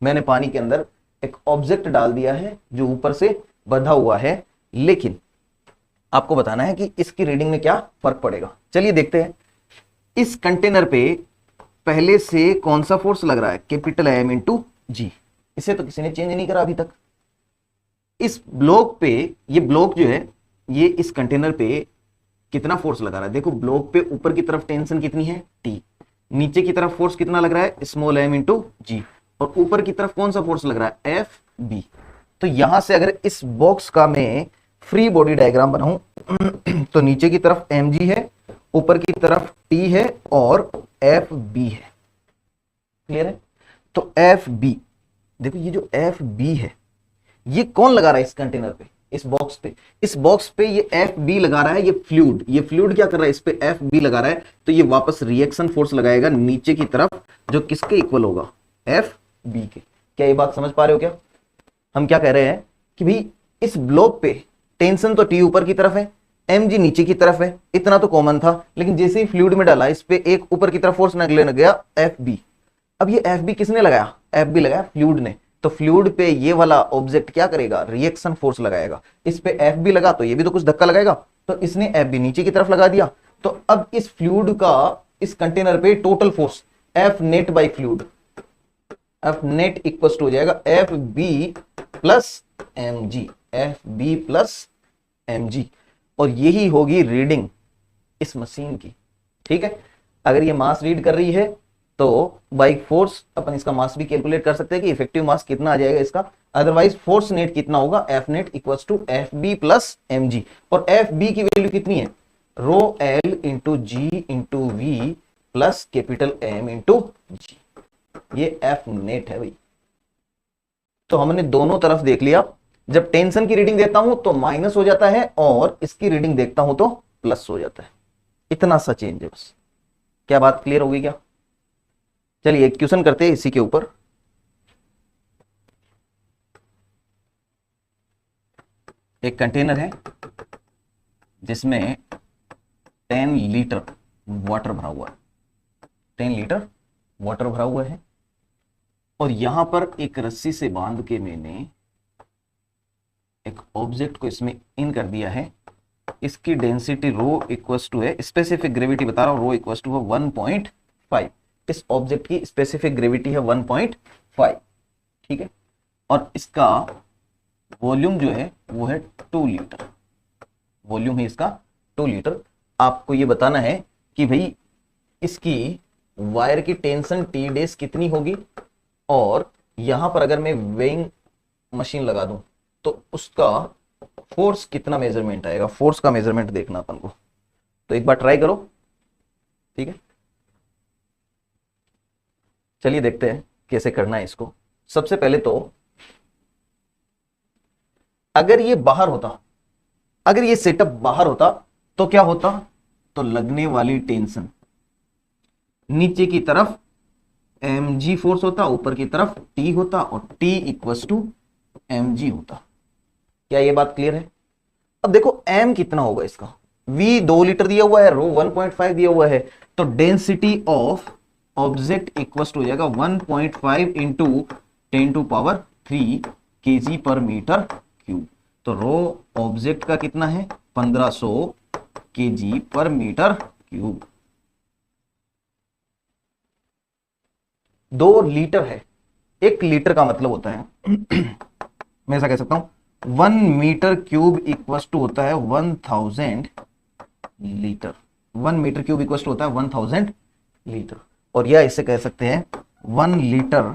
मैंने पानी के अंदर एक ऑब्जेक्ट डाल दिया है जो ऊपर से बंधा हुआ है, लेकिन आपको बताना है कि इसकी रीडिंग में क्या फर्क पड़ेगा। चलिए देखते हैं। इस कंटेनर पे पहले से कौन सा फोर्स लग रहा है, कैपिटल M इंटू जी। इसे तो किसी ने चेंज नहीं करा अभी तक। इस ब्लॉक पे, ये ब्लॉक जो है ये इस कंटेनर पे कितना फोर्स लगा रहा है, देखो ब्लॉक पे ऊपर की तरफ टेंशन कितनी है T, नीचे की तरफ फोर्स कितना लग रहा है स्मॉल m इंटू जी, और ऊपर की तरफ कौन सा फोर्स लग रहा है FB। तो यहां से अगर इस बॉक्स का मैं फ्री बॉडी डायग्राम बनाऊं तो नीचे की तरफ mg है, ऊपर की तरफ T है और FB है। क्लियर है? तो FB देखो, ये जो FB है ये कौन लगा रहा है इस कंटेनर पे, इस बॉक्स पे ये FB लगा रहा है। ये फ्लूइड क्या कर रहा है, इस पे FB लगा रहा है, तो ये वापस रिएक्शन फोर्स लगाएगा नीचे की तरफ, जो किसके इक्वल होगा, FB के। क्या ये बात समझ पा रहे हो? क्या हम क्या कह रहे हैं कि भाई इस ब्लॉक पे टेंशन तो T ऊपर की तरफ है, mg नीचे की तरफ है, इतना तो कॉमन था, लेकिन जैसे ही फ्लूइड में डाला इस पे एक ऊपर की तरफ फोर्स लगने गया FB। अब ये FB किसने लगाया, FB लगाया फ्लूइड ने। तो फ्लूइड पे ये वाला ऑब्जेक्ट क्या करेगा, रिएक्शन फोर्स लगाएगा। इस पे FB लगा तो ये भी तो कुछ धक्का लगाएगा, तो इसने FB नीचे की तरफ लगा दिया। तो अब इस फ्लूइड का इस कंटेनर पे total force F net by fluid, F net equal to हो जाएगा FB plus mg, FB plus mg, और यही होगी रीडिंग इस मशीन की। ठीक है, अगर ये मास रीड कर रही है तो बाई फोर्स अपन इसका मास भी कैलकुलेट कर सकते हैं कि इफेक्टिव मास कितना आ जाएगा इसका। अदरवाइज फोर्स नेट कितना होगा, F net equals to FB plus mg, और FB की वैल्यू कितनी है, रो L इंटू जी into V plus capital M into G. ये F नेट है भाई। तो हमने दोनों तरफ देख लिया। जब टेंशन की रीडिंग देता हूं तो माइनस हो जाता है और इसकी रीडिंग देखता हूं तो प्लस हो जाता है। इतना सा चेंज है बस। क्या बात क्लियर हो गई क्या? चलिए एक क्वेश्चन करते हैं इसी के ऊपर। एक कंटेनर है जिसमें 10 लीटर वाटर भरा हुआ है, 10 लीटर वाटर भरा हुआ है, और यहां पर एक रस्सी से बांध के मैंने एक ऑब्जेक्ट को इसमें इन कर दिया है। इसकी डेंसिटी रो इक्वल्स टू है, स्पेसिफिक ग्रेविटी बता रहा हूं, रो इक्वल्स टू है 1.5। इस ऑब्जेक्ट की स्पेसिफिक ग्रेविटी है 1.5, ठीक है, और इसका वॉल्यूम जो है वो है 2 लीटर। वॉल्यूम है इसका 2 लीटर। आपको ये बताना है कि भाई इसकी वायर की टेंशन T डेस कितनी होगी, और यहां पर अगर मैं वेइंग मशीन लगा दूं तो उसका फोर्स कितना मेजरमेंट आएगा। फोर्स का मेजरमेंट देखना अपन को, तो एक बार ट्राई करो, ठीक है। चलिए देखते हैं कैसे करना है इसको। सबसे पहले तो अगर ये बाहर होता अगर ये सेटअप बाहर होता तो क्या होता, तो लगने वाली टेंशन नीचे की तरफ mg फोर्स होता, ऊपर की तरफ T होता, और T इक्वल्स टू mg होता। क्या ये बात क्लियर है? अब देखो m कितना होगा इसका, v 2 लीटर दिया हुआ है, रो 1.5 दिया हुआ है, तो density of object equals to हो जाएगा 1.5 into 10⁻³ kg per metre cube. तो रो ऑब्जेक्ट का कितना है, 1500 kg per metre cube. 2 litre है, 1 लीटर का मतलब होता है मैं ऐसा कह सकता हूं 1 मीटर क्यूब इक्वल्स टू होता है 1000 litre. 1 metre cube equals to होता है 1000 लीटर। और या इसे कह सकते हैं 1 litre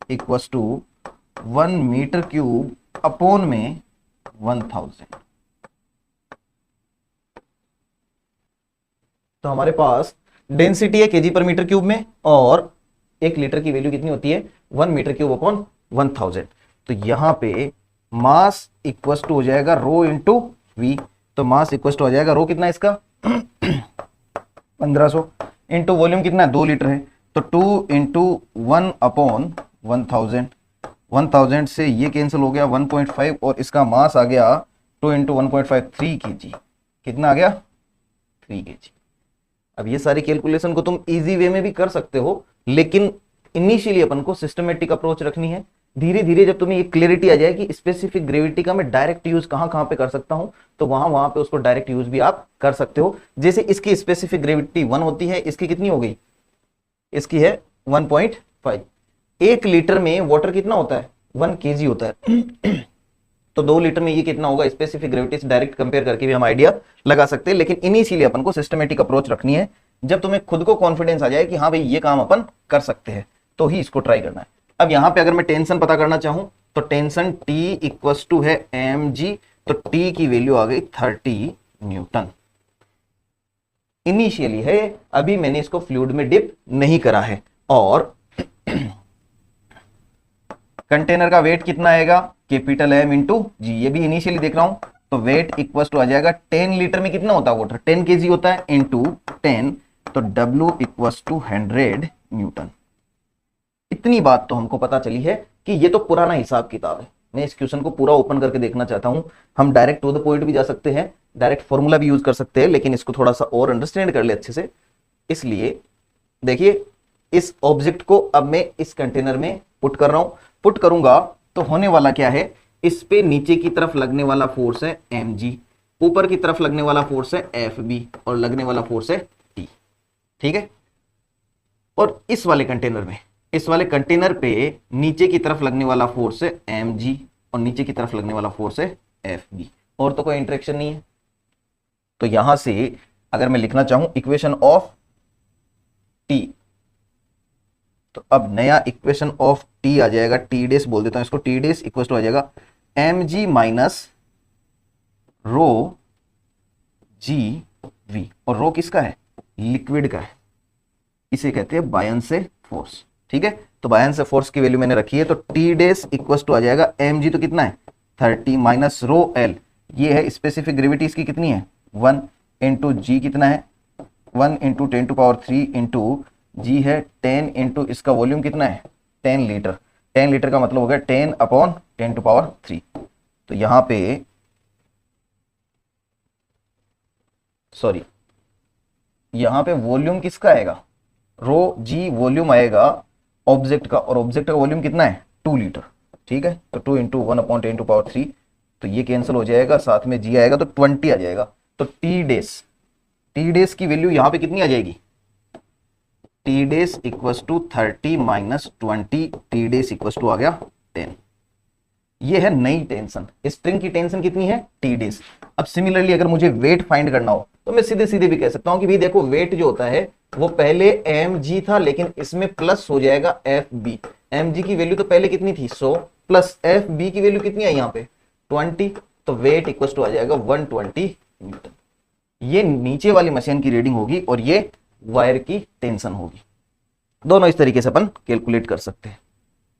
equals to 1 metre cube upon में 1000। तो हमारे पास डेंसिटी है केजी पर मीटर क्यूब में, और 1 लीटर की वैल्यू कितनी होती है, 1 मीटर क्यूब अपॉन 1000। तो यहां पे मास इक्वल्स टू हो जाएगा रो इंटू वी। तो मास इक्वल्स टू हो जाएगा रो कितना है इसका 1500 इंटू वॉल्यूम कितना है 2 लीटर है, तो 2 इंटू 1 अपॉन 1000। 1000 से ये कैंसिल हो गया 1.5, और इसका मास आ गया 2 इंटू 1.5 3 kg। कितना आ गया 3 kg। अब ये सारी कैलकुलेशन को तुम इजी वे में भी कर सकते हो, लेकिन इनिशियली अपन को सिस्टमेटिक अप्रोच रखनी है। धीरे धीरे जब तुम्हें ये क्लियरिटी आ जाए कि स्पेसिफिक ग्रेविटी का मैं डायरेक्ट यूज कहां पे कर सकता हूं, तो वहां पे उसको डायरेक्ट यूज भी आप कर सकते हो। जैसे इसकी स्पेसिफिक ग्रेविटी 1 होती है, इसकी कितनी हो गई, इसकी है 1.5। 1 लीटर में वाटर कितना होता है 1 kg होता है तो 2 लीटर में ये कितना होगा, स्पेसिफिक ग्रेविटी से डायरेक्ट कंपेयर करके भी हम आइडिया लगा सकते हैं। लेकिन इनिशियली अपन को सिस्टमेटिक अप्रोच रखनी है। जब तुम्हें खुद को कॉन्फिडेंस आ जाए कि हाँ भाई ये काम अपन कर सकते हैं, तो ही इसको ट्राई करना है। अब यहां पे अगर मैं टेंशन पता करना चाहूं, तो टेंशन T इक्वल्स टू है mg, तो T की वैल्यू आ गई 30 न्यूटन। इनिशियली है, अभी मैंने इसको फ्लूइड में डिप नहीं करा है। और कंटेनर का वेट कितना आएगा, कैपिटल M इंटू जी, ये भी इनिशियली देख रहा हूं। तो वेट इक्वल्स टू आ जाएगा 10 लीटर में कितना होता है वाटर, 10 kg होता है, इंटू 10, तो W इक्वल्स टू 100 न्यूटन। इतनी बात तो हमको पता चली है कि ये तो पुराना हिसाब किताब है। मैं इस क्वेश्चन को पूरा ओपन करके देखना चाहता हूं। हम डायरेक्ट टू द पॉइंट भी जा सकते हैं, डायरेक्ट फॉर्मूला भी यूज कर सकते हैं, लेकिन इसको थोड़ा सा और अंडरस्टैंड कर ले अच्छे से। इसलिए देखिए, इस ऑब्जेक्ट को अब मैं इस कंटेनर में पुट कर रहा हूं। पुट करूंगा तो होने वाला क्या है, इस पे नीचे की तरफ लगने वाला फोर्स है mg, ऊपर की तरफ लगने वाला फोर्स है fb, और लगने वाला फोर्स है t। ठीक है। और इस वाले कंटेनर पे नीचे की तरफ लगने वाला फोर्स है mg, और नीचे की तरफ लगने वाला फोर्स है fb, और तो कोई इंटरेक्शन नहीं है। तो यहां से अगर मैं लिखना चाहूं इक्वेशन ऑफ t, तो अब नया इक्वेशन ऑफ t आ जाएगा, टी डेस बोल देता हूं इसको, टी डेस इक्वल टू आ जाएगा mg माइनस रो gv। और रो किसका है, लिक्विड का है, इसे कहते हैं बायन्से फोर्स। ठीक है। तो बायन्से फोर्स की वैल्यू मैंने रखी है, तो टी डेस इक्वल टू आ जाएगा mg, तो कितना है 30 माइनस रो l, ये है स्पेसिफिक ग्रेविटी इसकी कितनी है 1, इंटू जी कितना है 1 इंटू 10⁻³ इंटू जी है 10, इंटू इसका वॉल्यूम कितना है 10 लीटर। 10 लीटर का मतलब हो गया 10 अपॉन 10⁻³। तो यहां पे वॉल्यूम किसका आएगा, रो जी वॉल्यूम आएगा ऑब्जेक्ट का, और ऑब्जेक्ट का वॉल्यूम कितना है 2 लीटर। ठीक है। तो 2 इंटू 1 अपॉन 10⁻³, तो ये कैंसिल हो जाएगा, साथ में जी आएगा, तो 20 आ जाएगा। तो टी डेस की वैल्यू यहां पे कितनी आ जाएगी, T days equals to 30 minus 20, T days equals to आ गया 10। ये है नई टेंशन। स्ट्रिंग की टेंशन कितनी है टी डेस। अब सिमिलरली अगर मुझे वेट फाइंड करना हो, तो मैं सीधे सीधे भी कह सकता हूं कि भाई देखो, वेट जो होता है वो पहले mg था, लेकिन इसमें प्लस हो जाएगा fb। mg की वैल्यू तो पहले कितनी थी 100, प्लस fb की वैल्यू कितनी है यहाँ पे 20, तो वेट इक्वल्स टू आ जाएगा 120 न्यूटन। ये नीचे वाली मशीन की रीडिंग होगी, और ये वायर की टेंशन होगी। दोनों इस तरीके से अपन कैलकुलेट कर सकते हैं।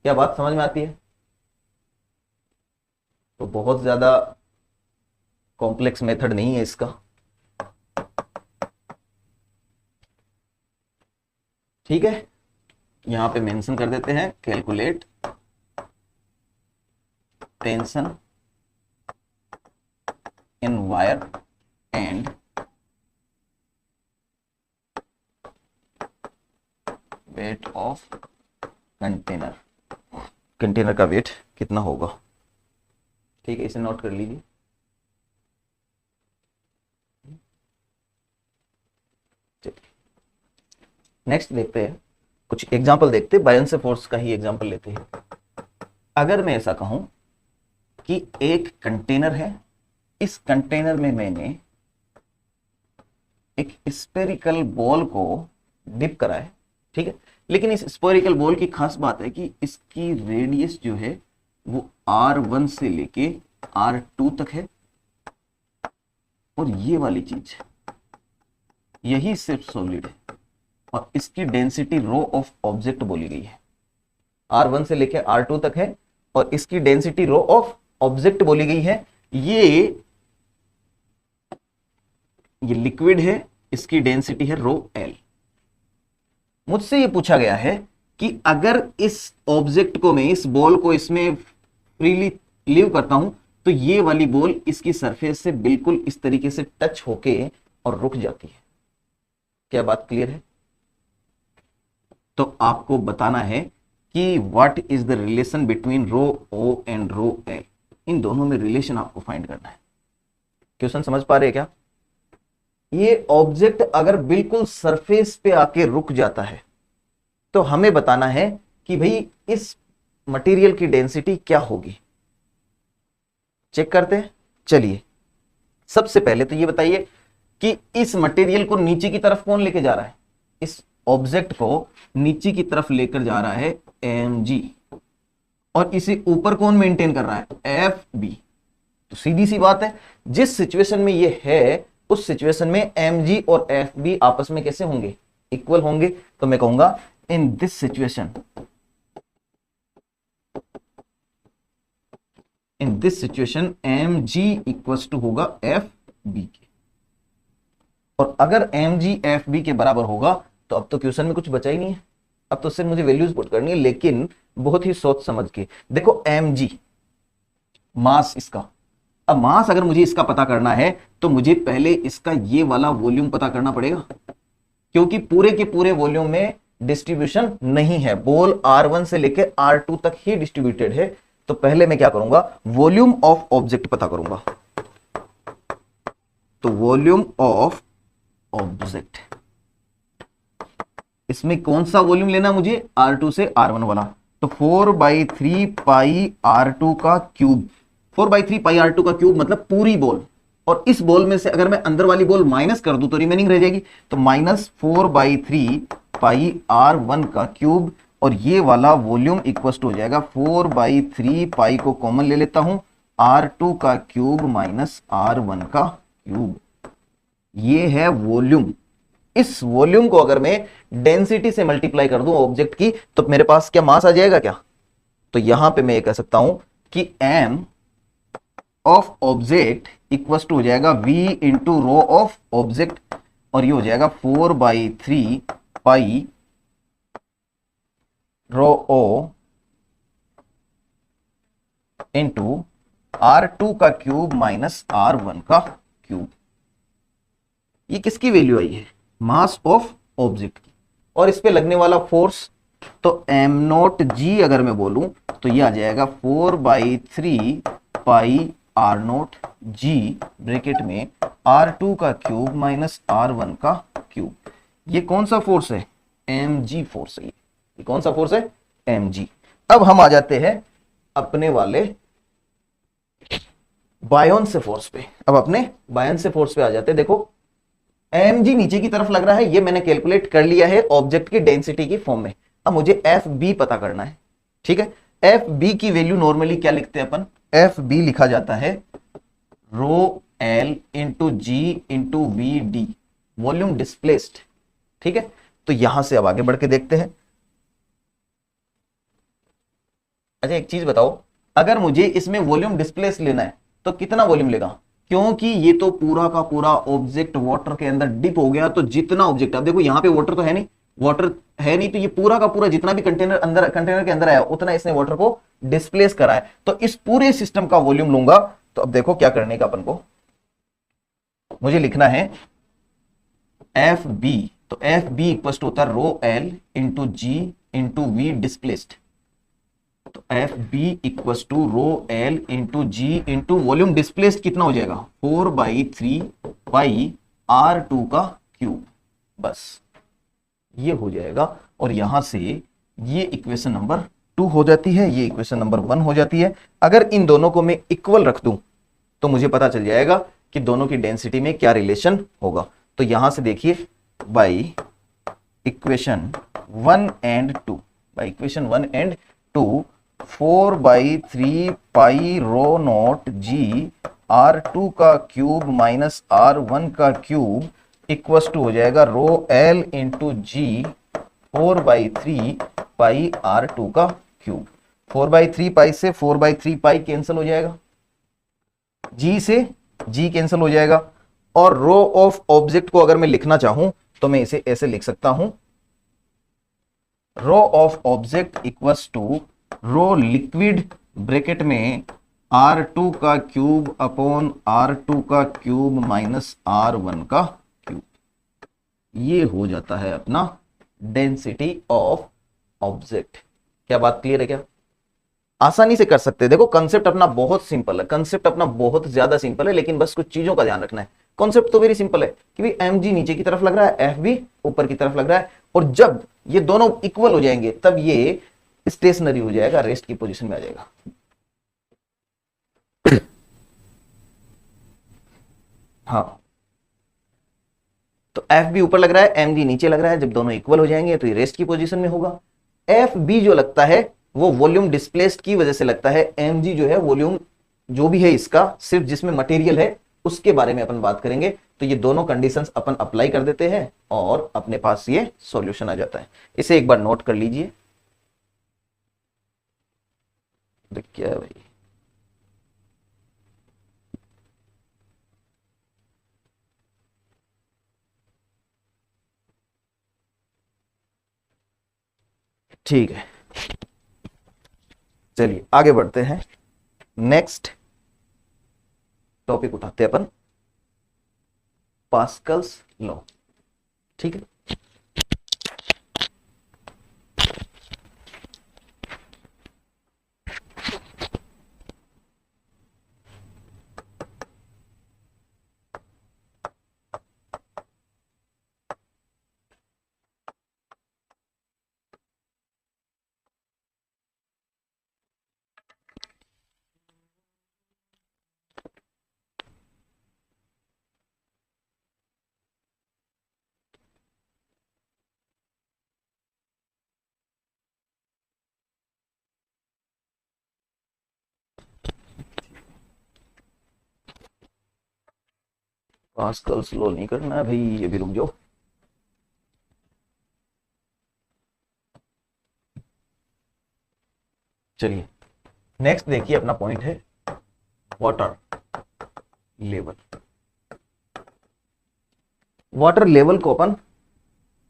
क्या बात समझ में आती है? तो बहुत ज्यादा कॉम्प्लेक्स मेथड नहीं है इसका, ठीक है। यहां पे मेंशन कर देते हैं calculate tension in wire and weight of container. Container का वेट कितना होगा, ठीक है, इसे नोट कर लीजिए। नेक्स्ट देखते हैं, कुछ एग्जांपल देखते हैं, बायन से फोर्स का ही एग्जांपल लेते हैं। अगर मैं ऐसा कहूं कि एक कंटेनर है, इस कंटेनर में मैंने एक स्फेरिकल बॉल को डिप करा है, ठीक है, लेकिन इस स्फेरिकल बॉल की खास बात है कि इसकी रेडियस जो है वो R1 से लेके R2 तक है, और ये वाली चीज यही सिर्फ सॉलिड है, और इसकी डेंसिटी रो ऑफ ऑब्जेक्ट बोली गई है। R1 से लेके R2 तक है और इसकी डेंसिटी रो ऑफ ऑब्जेक्ट बोली गई है। ये लिक्विड है, इसकी डेंसिटी है रो L। मुझसे ये पूछा गया है कि अगर इस ऑब्जेक्ट को मैं, इस बॉल को इसमें फ्रीली लीव करता हूं तो ये वाली बॉल इसकी सरफेस से बिल्कुल इस तरीके से टच होके और रुक जाती है। क्या बात क्लियर है? तो आपको बताना है कि what is the relation between rho O and rho L। इन दोनों में रिलेशन आपको फाइंड करना है। क्वेश्चन समझ पा रहे हैं क्या? ये ऑब्जेक्ट अगर बिल्कुल सरफेस पे आके रुक जाता है तो हमें बताना है कि भाई इस मटेरियल की डेंसिटी क्या होगी। चेक करते हैं। चलिए, सबसे पहले तो ये बताइए कि इस मटेरियल को नीचे की तरफ कौन लेके जा रहा है? इस ऑब्जेक्ट को नीचे की तरफ लेकर जा रहा है mg, और इसे ऊपर कौन मेंटेन कर रहा है? fb। तो सीधी सी बात है, जिस सिचुएशन में ये है उस सिचुएशन में mg और fb आपस में कैसे होंगे? इक्वल होंगे। तो मैं कहूंगा in this situation, mg equals to होगा fb के। और अगर mg fb के बराबर होगा तो अब तो क्वेश्चन में कुछ बचा ही नहीं है, अब तो सिर्फ मुझे वैल्यूज पुट करनी है, लेकिन बहुत ही सोच समझ के। देखो mg मास इसका, अब मास अगर मुझे इसका पता करना है तो मुझे पहले इसका ये वाला वॉल्यूम पता करना पड़ेगा, क्योंकि पूरे के पूरे वॉल्यूम में डिस्ट्रीब्यूशन नहीं है, बॉल R1 से लेकर R2 तक ही डिस्ट्रीब्यूटेड है। तो पहले मैं क्या करूंगा? वॉल्यूम ऑफ ऑब्जेक्ट पता करूंगा। तो वॉल्यूम ऑफ ऑब्जेक्ट, इसमें कौन सा वॉल्यूम लेना मुझे? R2 से R1 वाला। तो 4/3 पाई R2 का क्यूब, 4/3 पाई R2 का क्यूब मतलब पूरी बॉल, और इस बॉल में से अगर मैं अंदर वाली बॉल माइनस कर दूं तो रिमेनिंग रह जाएगी। तो -4/3 पाई R1 का क्यूब, और ये वाला वॉल्यूम इक्वल टू हो जाएगा 4/3 पाई को कॉमन ले लेता हूं, R2 का क्यूब माइनस R1 का क्यूब। ये है वॉल्यूम। इस वॉल्यूम को अगर मैं डेंसिटी से मल्टीप्लाई कर दूं ऑब्जेक्ट की, तो मेरे पास क्या मास आ जाएगा क्या? तो यहां पे मैं ये कह सकता हूं कि m of object equal to हो जाएगा v into rho of object, और ये हो जाएगा 4/3 पाई रो ओ इंटू R2 का क्यूब माइनस R1 का क्यूब। ये किसकी वैल्यू आई है? मास ऑफ ऑब्जेक्ट की। और इस पे लगने वाला फोर्स, तो m0g अगर मैं बोलूं तो ये आ जाएगा 4/3 पाई R0g ब्रैकेट में R2 का क्यूब माइनस R1 का क्यूब। ये कौन सा फोर्स है? mg फोर्स है। ये कौन सा फोर्स है? mg। अब हम आ जाते हैं अपने वाले बायोन से फोर्स पे। अब अपने बायोन से फोर्स पे आ जाते हैं। देखो mg नीचे की तरफ लग रहा है, ये मैंने कैलकुलेट कर लिया है ऑब्जेक्ट की डेंसिटी की फॉर्म में। अब मुझे fb पता करना है, ठीक है। fb की वैल्यू नॉर्मली क्या लिखते हैं अपन? fb लिखा जाता है रो l इंटू जी into V D, volume displaced, ठीक है। तो यहां से अब आगे बढ़ के देखते हैं। अच्छा एक चीज बताओ, अगर मुझे इसमें वॉल्यूम डिस्प्लेस लेना है तो कितना वॉल्यूम लेगा? क्योंकि ये तो पूरा का पूरा ऑब्जेक्ट वाटर के अंदर डिप हो गया, तो जितना ऑब्जेक्ट, अब देखो यहां पे वाटर तो है नहीं, वाटर है नहीं, तो ये पूरा का पूरा जितना भी कंटेनर के अंदर आया उतना इसने वाटर को डिस्प्लेस करा है। तो इस पूरे सिस्टम का वॉल्यूम लूंगा। तो अब देखो क्या करने का अपन को, मुझे लिखना है एफ बी। तो एफ बी इक्वल टू होता है रो एल इंटू जी इंटू वी डिस्प्लेस्ड। तो F B equal to rho L into ji into volume displaced कितना हो जाएगा 4/3 पाई R2 का क्यूब। बस ये हो जाएगा, और यहां से ये इक्वेशन नंबर 2 हो जाती है, ये इक्वेशन नंबर 1 हो जाती है। अगर इन दोनों को मैं इक्वल रख दूं तो मुझे पता चल जाएगा कि दोनों की डेंसिटी में क्या रिलेशन होगा। तो यहां से देखिए by equation 1 and 2, by equation 1 and 2 4/3 pi rho nought g R2 का क्यूब माइनस R1 का क्यूब इक्वल टू हो जाएगा रो एल इंटू जी 4/3 पाई R2 का क्यूब। 4/3 पाई से 4/3 पाई कैंसिल हो जाएगा, जी से जी कैंसिल हो जाएगा, और रो ऑफ ऑब्जेक्ट को अगर मैं लिखना चाहूं तो मैं इसे ऐसे लिख सकता हूं, rho of object equals to rho liquid bracket में R2 का क्यूब अपॉन R2 का क्यूब माइनस R1 का क्यूब। ये हो जाता है अपना डेंसिटी ऑफ ऑब्जेक्ट। क्या बात क्लियर है? क्या आसानी से कर सकते हैं। देखो कंसेप्ट अपना बहुत सिंपल है, कंसेप्ट अपना बहुत ज्यादा सिंपल है, लेकिन बस कुछ चीजों का ध्यान रखना है। कॉन्सेप्ट तो वेरी सिंपल है कि भाई एम जी नीचे की तरफ लग रहा है, एफ बी ऊपर की तरफ लग रहा है, और जब ये दोनों इक्वल हो जाएंगे तब ये स्टेशनरी हो जाएगा, रेस्ट की पोजीशन में आ जाएगा। हाँ, तो एफ बी ऊपर लग रहा है, एम जी नीचे लग रहा है, जब दोनों इक्वल हो जाएंगे तो ये रेस्ट की पोजीशन में होगा। एफ बी जो लगता है वो वॉल्यूम डिस्प्लेस्ड की वजह से लगता है, एम जी जो है वॉल्यूम जो भी है इसका सिर्फ जिसमें मटेरियल है उसके बारे में अपन बात करेंगे। तो ये दोनों कंडीशंस अपन अप्लाई कर देते हैं और अपने पास ये सॉल्यूशन आ जाता है। इसे एक बार नोट कर लीजिए। क्या है भाई, ठीक है, चलिए आगे बढ़ते हैं। नेक्स्ट टॉपिक उठाते हैं अपन पास्कल्स लॉ। ठीक है, पास्कल्स लॉ नहीं करना है भाई, अभी रुक जाओ। चलिए नेक्स्ट देखिए, अपना पॉइंट है वाटर लेवल। वाटर लेवल को अपन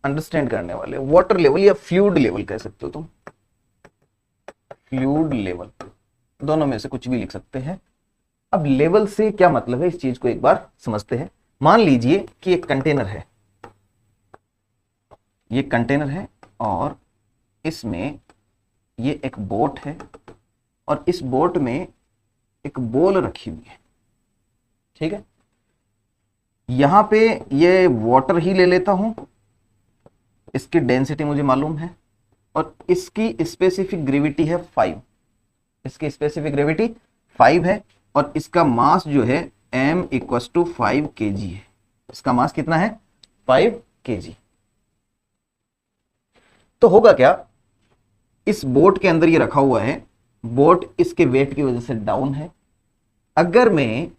अंडरस्टैंड करने वाले, वाटर लेवल या फ्लूइड लेवल कह सकते हो तुम, फ्लूइड लेवल, दोनों में से कुछ भी लिख सकते हैं। अब लेवल से क्या मतलब है इस चीज को एक बार समझते हैं। मान लीजिए कि एक कंटेनर है, ये कंटेनर है और इसमें ये एक बोट है, और इस बोट में एक बॉल रखी हुई है। ठीक है, यहां पे ये वाटर ही ले लेता हूं, इसकी डेंसिटी मुझे मालूम है, और इसकी स्पेसिफिक ग्रेविटी है 5, इसकी स्पेसिफिक ग्रेविटी 5 है, और इसका मास जो है m इक्वल टू 5 kg है। इसका मास कितना है 5 kg। तो होगा क्या, इस बोट के अंदर ये रखा हुआ है, बोट इसके वेट की वजह से डाउन है। अगर मैं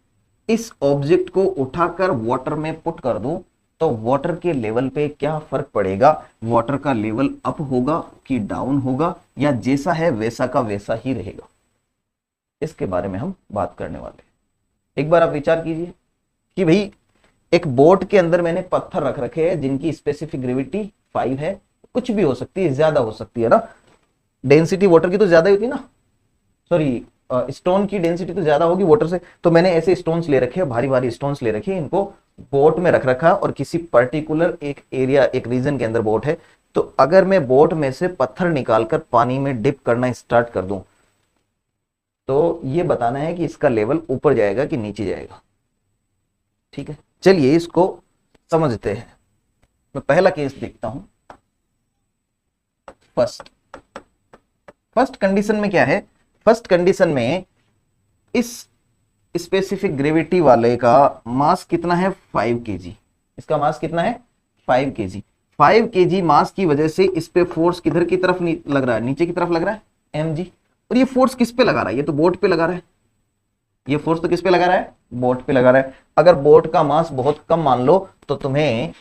इस ऑब्जेक्ट को उठाकर वाटर में पुट कर दूं तो वाटर के लेवल पे क्या फर्क पड़ेगा, वाटर का लेवल अप होगा कि डाउन होगा, या जैसा है वैसा का वैसा ही रहेगा, इसके बारे में हम बात करने वाले हैं। एक बार आप विचार कीजिए कि भाई एक बोट के अंदर मैंने पत्थर रख रखे हैं जिनकी स्पेसिफिक ग्रेविटी 5 है, कुछ भी हो सकती है, ज्यादा हो सकती है ना, डेंसिटी वाटर की तो ज्यादा ही होती है ना, सॉरी स्टोन की डेंसिटी तो ज्यादा होगी वाटर से। तो मैंने ऐसे स्टोन्स ले रखे हैं, भारी भारी स्टोन्स ले रखे हैं, इनको बोट में रख रखा और किसी पर्टिकुलर एक एरिया, एक रीजन के अंदर बोट है। तो अगर मैं बोट में से पत्थर निकालकर पानी में डिप करना स्टार्ट कर दूं तो ये बताना है कि इसका लेवल ऊपर जाएगा कि नीचे जाएगा। ठीक है, चलिए इसको समझते हैं। मैं पहला केस देखता हूं। फर्स्ट कंडीशन में क्या है, फर्स्ट कंडीशन में इस स्पेसिफिक ग्रेविटी वाले का मास कितना है, 5 kg। इसका मास कितना है, 5 kg। 5 kg मास की वजह से इस पे फोर्स किधर की तरफ लग रहा है, नीचे की तरफ लग रहा है, mg। और ये फोर्स किस पे लगा रहा है, ये तो बोट पे लगा रहा है, ये फोर्स तो किस पे लगा रहा है, बोट पे लगा रहा है। अगर बोट का मास बहुत कम मान लो तो तुम्हें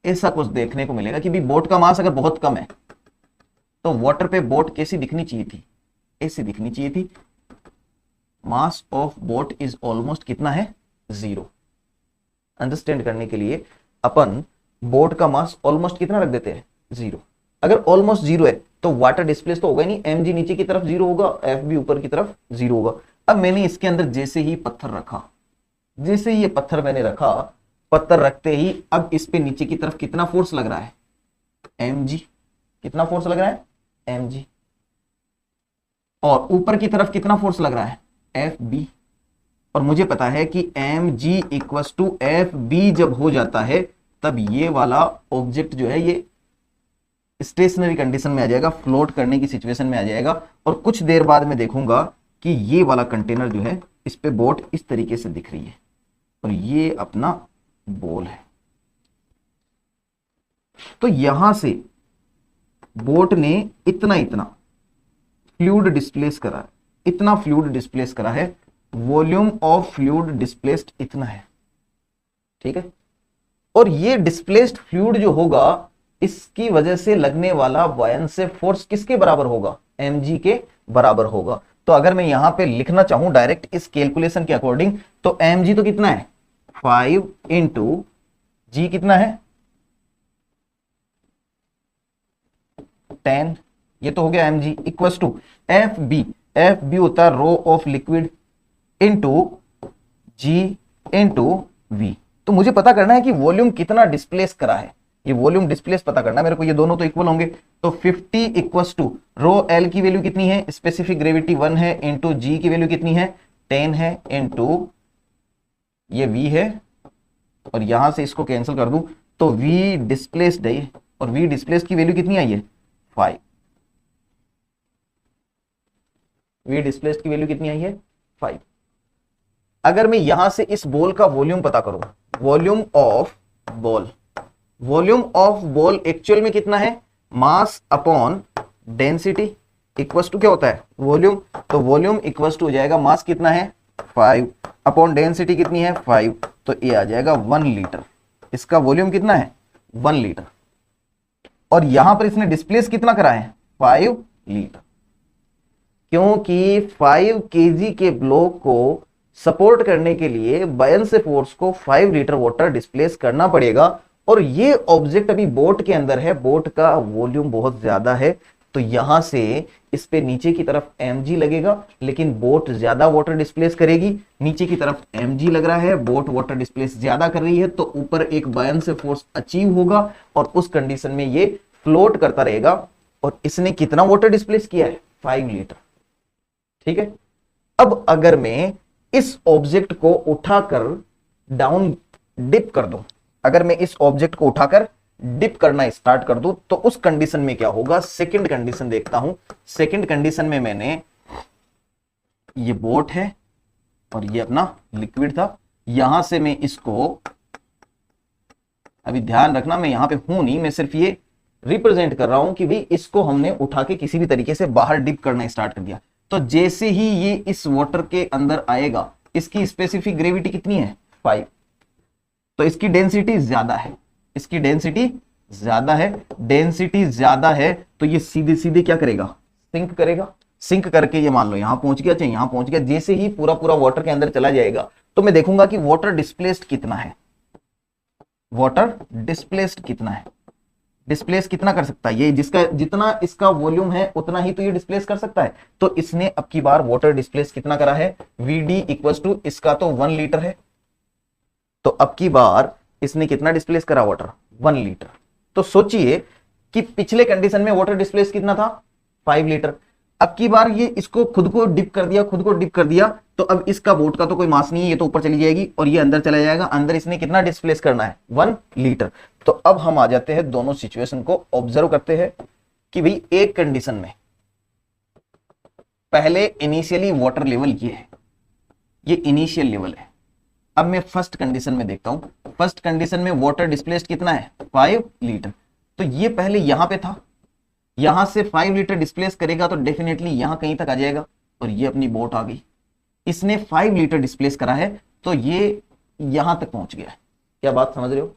ऐसा कुछ देखने को मिलेगा कि भी बोट का मास अगर बहुत कम है तो वाटर पे बोट कैसी दिखनी चाहिए थी, ऐसी दिखनी चाहिए थी। Mass of boat is almost कितना है, 0। अंडरस्टैंड करने के लिए अपन बोट का मास ऑलमोस्ट कितना रख देते हैं, 0। अगर ऑलमोस्ट 0 है तो वाटर डिस्प्लेस तो होगा ही नहीं, mg नीचे की तरफ 0 होगा, fb ऊपर की तरफ 0 होगा। अब मैंने इसके अंदर जैसे ही पत्थर रखा, जैसे ही ये पत्थर मैंने रखा, पत्थर रखते ही अब इस पे नीचे की तरफ कितना फोर्स लग रहा है, mg। कितना फोर्स लग रहा है, mg। और ऊपर की तरफ कितना फोर्स लग रहा है, fb। और मुझे पता है कि mg इक्वल्स टू fb जब हो जाता है तब ये वाला ऑब्जेक्ट जो है ये स्टेशनरी कंडीशन में आ जाएगा, फ्लोट करने की सिचुएशन में आ जाएगा। और कुछ देर बाद में देखूंगा कि ये वाला कंटेनर जो है इस पे बोट इस तरीके से दिख रही है और ये अपना बॉल है। तो यहां से बोट ने इतना फ्लूइड डिस्प्लेस करा है, इतना फ्लूइड डिस्प्लेस करा है, वॉल्यूम ऑफ फ्लूइड डिस्प्लेस्ड इतना है। ठीक है, और ये डिस्प्लेस्ड फ्लूइड जो होगा इसकी वजह से लगने वाला बायन्से फोर्स किसके बराबर होगा, mg के बराबर होगा। तो अगर मैं यहां पे लिखना चाहूं डायरेक्ट इस कैलकुलेशन के अकॉर्डिंग तो mg तो कितना है, 5 इंटू g कितना है, 10। ये तो हो गया mg इक्वल्स टू fb होता है rho of liquid into g into v। तो मुझे पता करना है कि वॉल्यूम कितना डिस्प्लेस करा है, ये वॉल्यूम डिस्प्लेस पता करना है मेरे को। ये दोनों तो इक्वल होंगे, तो 50 इक्वल्स टू रो एल की वैल्यू कितनी है, स्पेसिफिक ग्रेविटी 1 है, इंटू जी की वैल्यू कितनी है, 10 है, इंटू ये v है, और यहां से इसको कैंसिल कर दूं तो v डिस्प्लेस्ड है, और v डिस्प्लेस की वैल्यू कितनी आई है, 5। v डिस्प्लेस्ड की वैल्यू कितनी आई है, 5। अगर मैं यहां से इस बॉल का वॉल्यूम पता करूं, volume of ball, volume of ball actual में कितना है, mass upon density equals to क्या होता है, वॉल्यूम। तो वॉल्यूम इक्वल्स टू हो जाएगा मास कितना है, 5 अपॉन डेंसिटी कितनी है, 5। तो ये आ जाएगा 1 लीटर। इसका वॉल्यूम कितना है, 1 लीटर। और यहां पर इसने डिस्प्लेस कितना करा है, 5 लीटर। क्योंकि 5 kg के ब्लॉक को सपोर्ट करने के लिए बायन्से फोर्स को 5 लीटर वाटर डिस्प्लेस करना पड़ेगा। और ये ऑब्जेक्ट अभी बोट के अंदर है, बोट का वॉल्यूम बहुत ज्यादा है, तो यहां से इस पे नीचे की तरफ mg लगेगा, लेकिन बोट ज्यादा वाटर डिस्प्लेस करेगी। नीचे की तरफ mg लग रहा है, बोट वाटर डिस्प्लेस ज्यादा कर रही है, तो ऊपर एक बायन्से फोर्स अचीव होगा और उस कंडीशन में ये फ्लोट करता रहेगा। और इसने कितना वाटर डिस्प्लेस किया है, 5 लीटर। ठीक है, अब अगर मैं इस ऑब्जेक्ट को उठाकर डाउन डिप कर दूं, अगर मैं इस ऑब्जेक्ट को उठाकर डिप करना स्टार्ट कर दूं तो उस कंडीशन में क्या होगा, सेकंड कंडीशन देखता हूं। सेकंड कंडीशन में मैंने ये बोट है और ये अपना लिक्विड था, यहां से मैं इसको, अभी ध्यान रखना मैं यहां पे हूं नहीं, मैं सिर्फ ये रिप्रेजेंट कर रहा हूं कि भाई इसको हमने उठा के किसी भी तरीके से बाहर डिप करना स्टार्ट कर दिया। तो जैसे ही ये इस वाटर के अंदर आएगा, इसकी स्पेसिफिक ग्रेविटी कितनी है, 5। तो इसकी डेंसिटी ज्यादा है, इसकी डेंसिटी ज्यादा है, डेंसिटी ज्यादा है, तो ये सीधे सीधे क्या करेगा, सिंक करेगा। सिंक करके ये मान लो यहां पहुंच गया, चाहे यहां पहुंच गया, जैसे ही पूरा पूरा वाटर के अंदर चला जाएगा तो मैं देखूंगा कि वाटर डिस्प्लेस्ड कितना है, वाटर डिस्प्लेस्ड कितना है, डिस्प्लेस कितना कर सकता है ये, जिसका जितना इसका वॉल्यूम है उतना ही तो ये डिस्प्लेस कर सकता है। तो इसने अब की बार वाटर डिस्प्लेस कितना करा है, वीडी इक्वल टू, इसका तो 1 लीटर है, तो अब की बार इसने कितना डिस्प्लेस करा वाटर, 1 लीटर। तो सोचिए कि पिछले कंडीशन में वाटर डिस्प्लेस कितना था, 5 लीटर। अब की बार ये इसको खुद को डिप कर दिया, खुद को डिप कर दिया, तो अब इसका बोट का तो कोई मास नहीं है, ये तो ऊपर चली जाएगी और ये अंदर चला जाएगा, अंदर इसने कितना डिस्प्लेस करना है, 1 लीटर। तो अब हम आ जाते हैं दोनों सिचुएशन को ऑब्जर्व करते हैं कि भाई एक कंडीशन में पहले इनिशियली वाटर लेवल ये है, ये इनिशियल लेवल है। अब मैं फर्स्ट कंडीशन में देखता हूं, फर्स्ट कंडीशन में वाटर डिस्प्लेस्ड कितना है, 5 लीटर। तो ये पहले यहां पे था, यहां से 5 लीटर डिस्प्लेस करेगा तो डेफिनेटली यहां कहीं तक आ जाएगा, और ये अपनी बोट आ गई, इसने 5 लीटर डिस्प्लेस करा है तो ये यहां तक पहुंच गया है। क्या बात समझ रहे हो,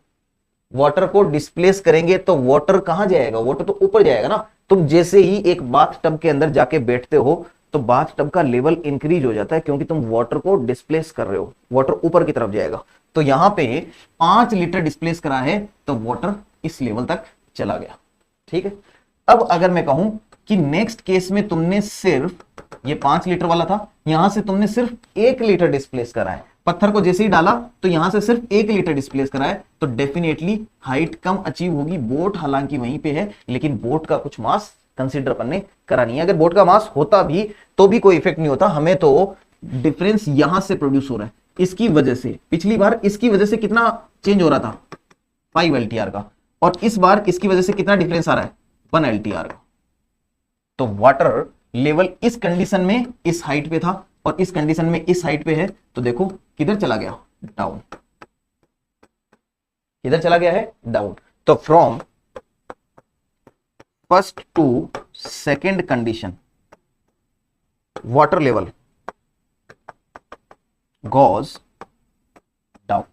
वाटर को डिस्प्लेस करेंगे तो वाटर कहां जाएगा, वाटर तो ऊपर जाएगा ना। तुम जैसे ही एक बाथ टब के अंदर जाके बैठते हो तो बाथ टब का लेवल इंक्रीज हो जाता है, क्योंकि तुम वाटर को डिस्प्लेस कर रहे हो, वाटर ऊपर की तरफ जाएगा। तो यहां पे 5 लीटर डिस्प्लेस करा है तो वाटर इस लेवल तक चला गया, ठीक है। अब अगर मैं कहूं कि नेक्स्ट केस में तुमने सिर्फ, ये 5 लीटर वाला था, यहां से तुमने सिर्फ 1 लीटर डिस्प्लेस करा है, पत्थर को जैसे ही डाला तो यहां से सिर्फ 1 लीटर डिस्प्लेस करा है, तो डेफिनेटली हाइट कम अचीव होगी। बोट हालांकि वहीं पे है, लेकिन बोट का कुछ मास कंसीडर अपन ने करा नहीं है। अगर बोट का मास होता भी तो भी कोई इफेक्ट नहीं होता, हमें तो डिफरेंस यहां से प्रोड्यूस हो रहा है इसकी वजह से। पिछली बार इसकी वजह से कितना चेंज हो रहा था, 5 LTR का, और इस बार इसकी वजह से कितना डिफरेंस आ रहा है, 1 LTR का। तो वाटर लेवल इस कंडीशन में इस हाइट पे था और इस कंडीशन में इस हाइट पे है, तो देखो किधर चला गया, डाउन, किधर चला गया है, डाउन। तो from first to second condition water level goes down,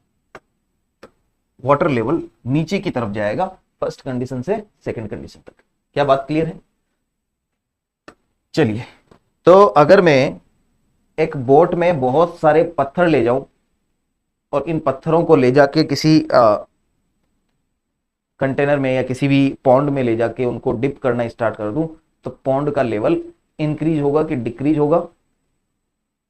water level नीचे की तरफ जाएगा फर्स्ट कंडीशन से सेकंड कंडीशन तक। क्या बात क्लियर है। चलिए, तो अगर मैं एक बोट में बहुत सारे पत्थर ले जाऊं और इन पत्थरों को ले जाके किसी कंटेनर में या किसी भी पॉन्ड में ले जाके उनको डिप करना स्टार्ट कर दूं, तो पॉन्ड का लेवल इंक्रीज होगा कि डिक्रीज होगा,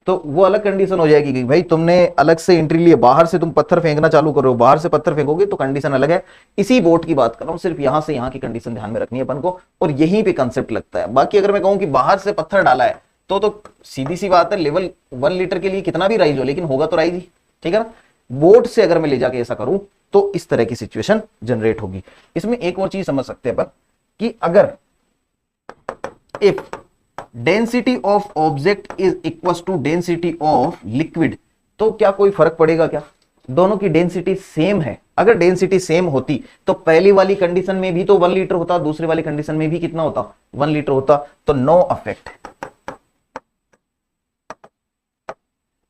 तो वो अलग कंडीशन हो जाएगी कि भाई तुमने अलग से एंट्री लिए, बाहर से तुम पत्थर फेंकना चालू करो, बाहर से पत्थर फेंकोगे तो कंडीशन अलग है। इसी बोट की बात कर रहा हूं, सिर्फ यहां से यहां की कंडीशन ध्यान में रखनी है अपन को, और यहीं पे कंसेप्ट लगता है। बाकी अगर मैं कहूं कि बाहर से पत्थर डाला है तो सीधी सी बात है, लेवल 1 लीटर के लिए कितना भी राइज हो, लेकिन होगा तो राइज ही, ठीक है ना। बोट से अगर मैं ले जाके ऐसा करूं तो इस तरह की सिचुएशन जनरेट होगी। इसमें एक और चीज समझ सकते हैं अपन कि अगर if density of object is equal to density of liquid, तो क्या कोई फर्क पड़ेगा क्या, दोनों की डेंसिटी सेम है। अगर डेंसिटी सेम होती तो पहली वाली कंडीशन में भी तो 1 लीटर होता, दूसरी वाली कंडीशन में भी कितना होता, 1 लीटर होता, तो नो अफेक्ट।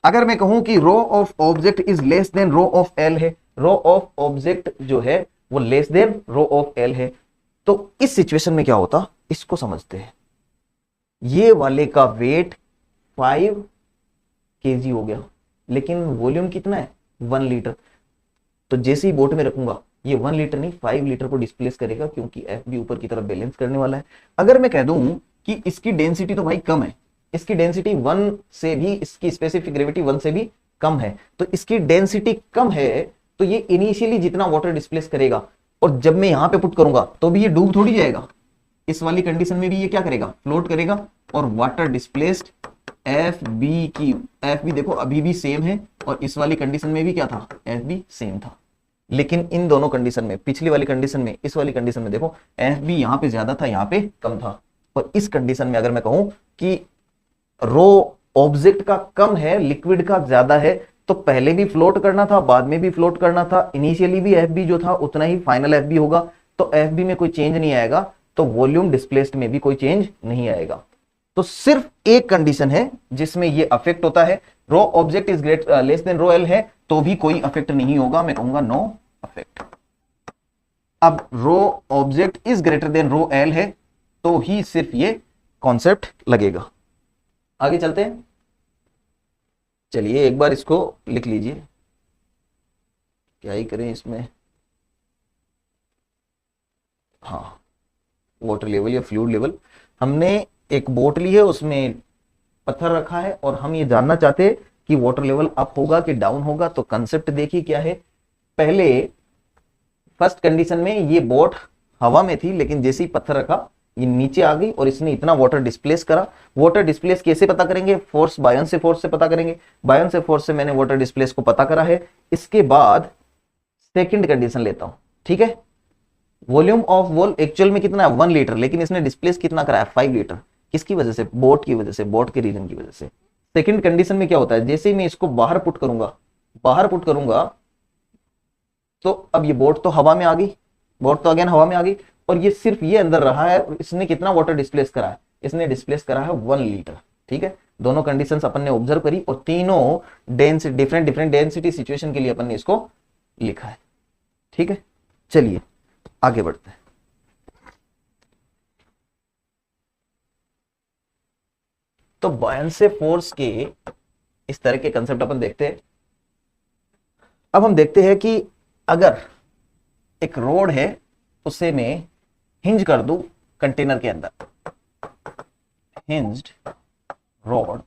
अगर मैं कहूं कि rho of object is less than rho of L है, रो ऑफ ऑब्जेक्ट जो है वो less than rho of L है, तो इस सिचुएशन में क्या होता, इसको समझते हैं। ये वाले का वेट 5 kg हो गया, लेकिन वॉल्यूम कितना है, 1 लीटर। तो जैसे ही बोट में रखूंगा ये 1 लीटर नहीं 5 लीटर को डिस्प्लेस करेगा, क्योंकि एफ भी ऊपर की तरफ बैलेंस करने वाला है। अगर मैं कह दूं कि इसकी डेंसिटी तो भाई कम है, इसकी डेंसिटी 1 से भी, इसकी स्पेसिफिक ग्रेविटी 1 से भी कम है, तो इसकी डेंसिटी कम है, तो ये इनिशियली जितना वाटर डिस्प्लेस करेगा, और जब मैं यहां पे पुट करूंगा तो भी ये डूब थोड़ी जाएगा, इस वाली कंडीशन में भी ये क्या करेगा, फ्लोट करेगा। और वाटर डिस्प्लेस्ड एफ बी की, एफ बी देखो अभी भी सेम है, और इस वाली कंडीशन में भी क्या था, एफ बी सेम था। लेकिन इन दोनों कंडीशन में, पिछली वाली कंडीशन में, इस वाली कंडीशन में देखो एफ बी यहां पे ज्यादा था, यहां पे कम था। और इस कंडीशन में अगर मैं कहूं कि रो ऑब्जेक्ट का कम है, लिक्विड का ज्यादा है, तो पहले भी फ्लोट करना था, बाद में भी फ्लोट करना था, इनिशियली भी एफ बी जो था उतना ही फाइनल एफ बी होगा, तो एफ बी में कोई चेंज नहीं आएगा, तो वॉल्यूम डिस्प्लेस्ड में भी कोई चेंज नहीं आएगा। तो सिर्फ एक कंडीशन है जिसमें ये अफेक्ट होता है, rho object is great less than rho L है तो भी कोई अफेक्ट नहीं होगा, मैं कहूंगा नो अफेक्ट। अब rho object is greater than rho L है तो ही सिर्फ ये कॉन्सेप्ट लगेगा। आगे चलते हैं। चलिए एक बार इसको लिख लीजिए, क्या ही करें इसमें। हाँ, वाटर लेवल या फ्लूइड लेवल, हमने एक बोट ली है, उसमें पत्थर रखा है और हम ये जानना चाहते हैं कि वाटर लेवल अप होगा कि डाउन होगा। तो कंसेप्ट देखिए क्या है। पहले फर्स्ट कंडीशन में ये बोट हवा में थी, लेकिन जैसे ही पत्थर रखा ये नीचे आ गई और इसने इतना वाटर डिस्प्लेस करा। वाटर डिस्प्लेस कैसे पता करेंगे? फोर्स, बायन से फोर्स से पता करेंगे। बायन से फोर्स से मैंने वाटर डिस्प्लेस को पता करा है। इसके बाद सेकंड कंडीशन लेता हूं, ठीक है। वॉल्यूम ऑफ वॉल एक्चुअल में कितना है? 1 लीटर, लेकिन इसने डिस्प्लेस कितना कराया? 5 लीटर। किसकी वजह से? बोट की वजह से, बोट के रीजन की वजह से। सेकंड कंडीशन में क्या होता है? जैसे ही मैं इसको बाहर पुट करूंगा तो अब ये बोट तो हवा में आ गई, बोट तो अगेन हवा में आ गई, और ये सिर्फ ये अंदर रहा है। इसने कितना वाटर डिस्प्लेस करा है? इसने डिस्प्लेस करा है 1 लीटर, ठीक है। दोनों कंडीशंस अपन ने ऑब्जर्व करी और तीनों डिफरेंट डेंसिटी सिचुएशन के लिए अपन ने इसको लिखा है, ठीक है। चलिए आगे बढ़ते हैं। तो बायन्से फोर्स के इस तरह के कंसेप्ट अपन देखते हैं। अब हम देखते हैं कि अगर एक रोड है, उसे मैं हिंज कर दूं कंटेनर के अंदर, hinged rod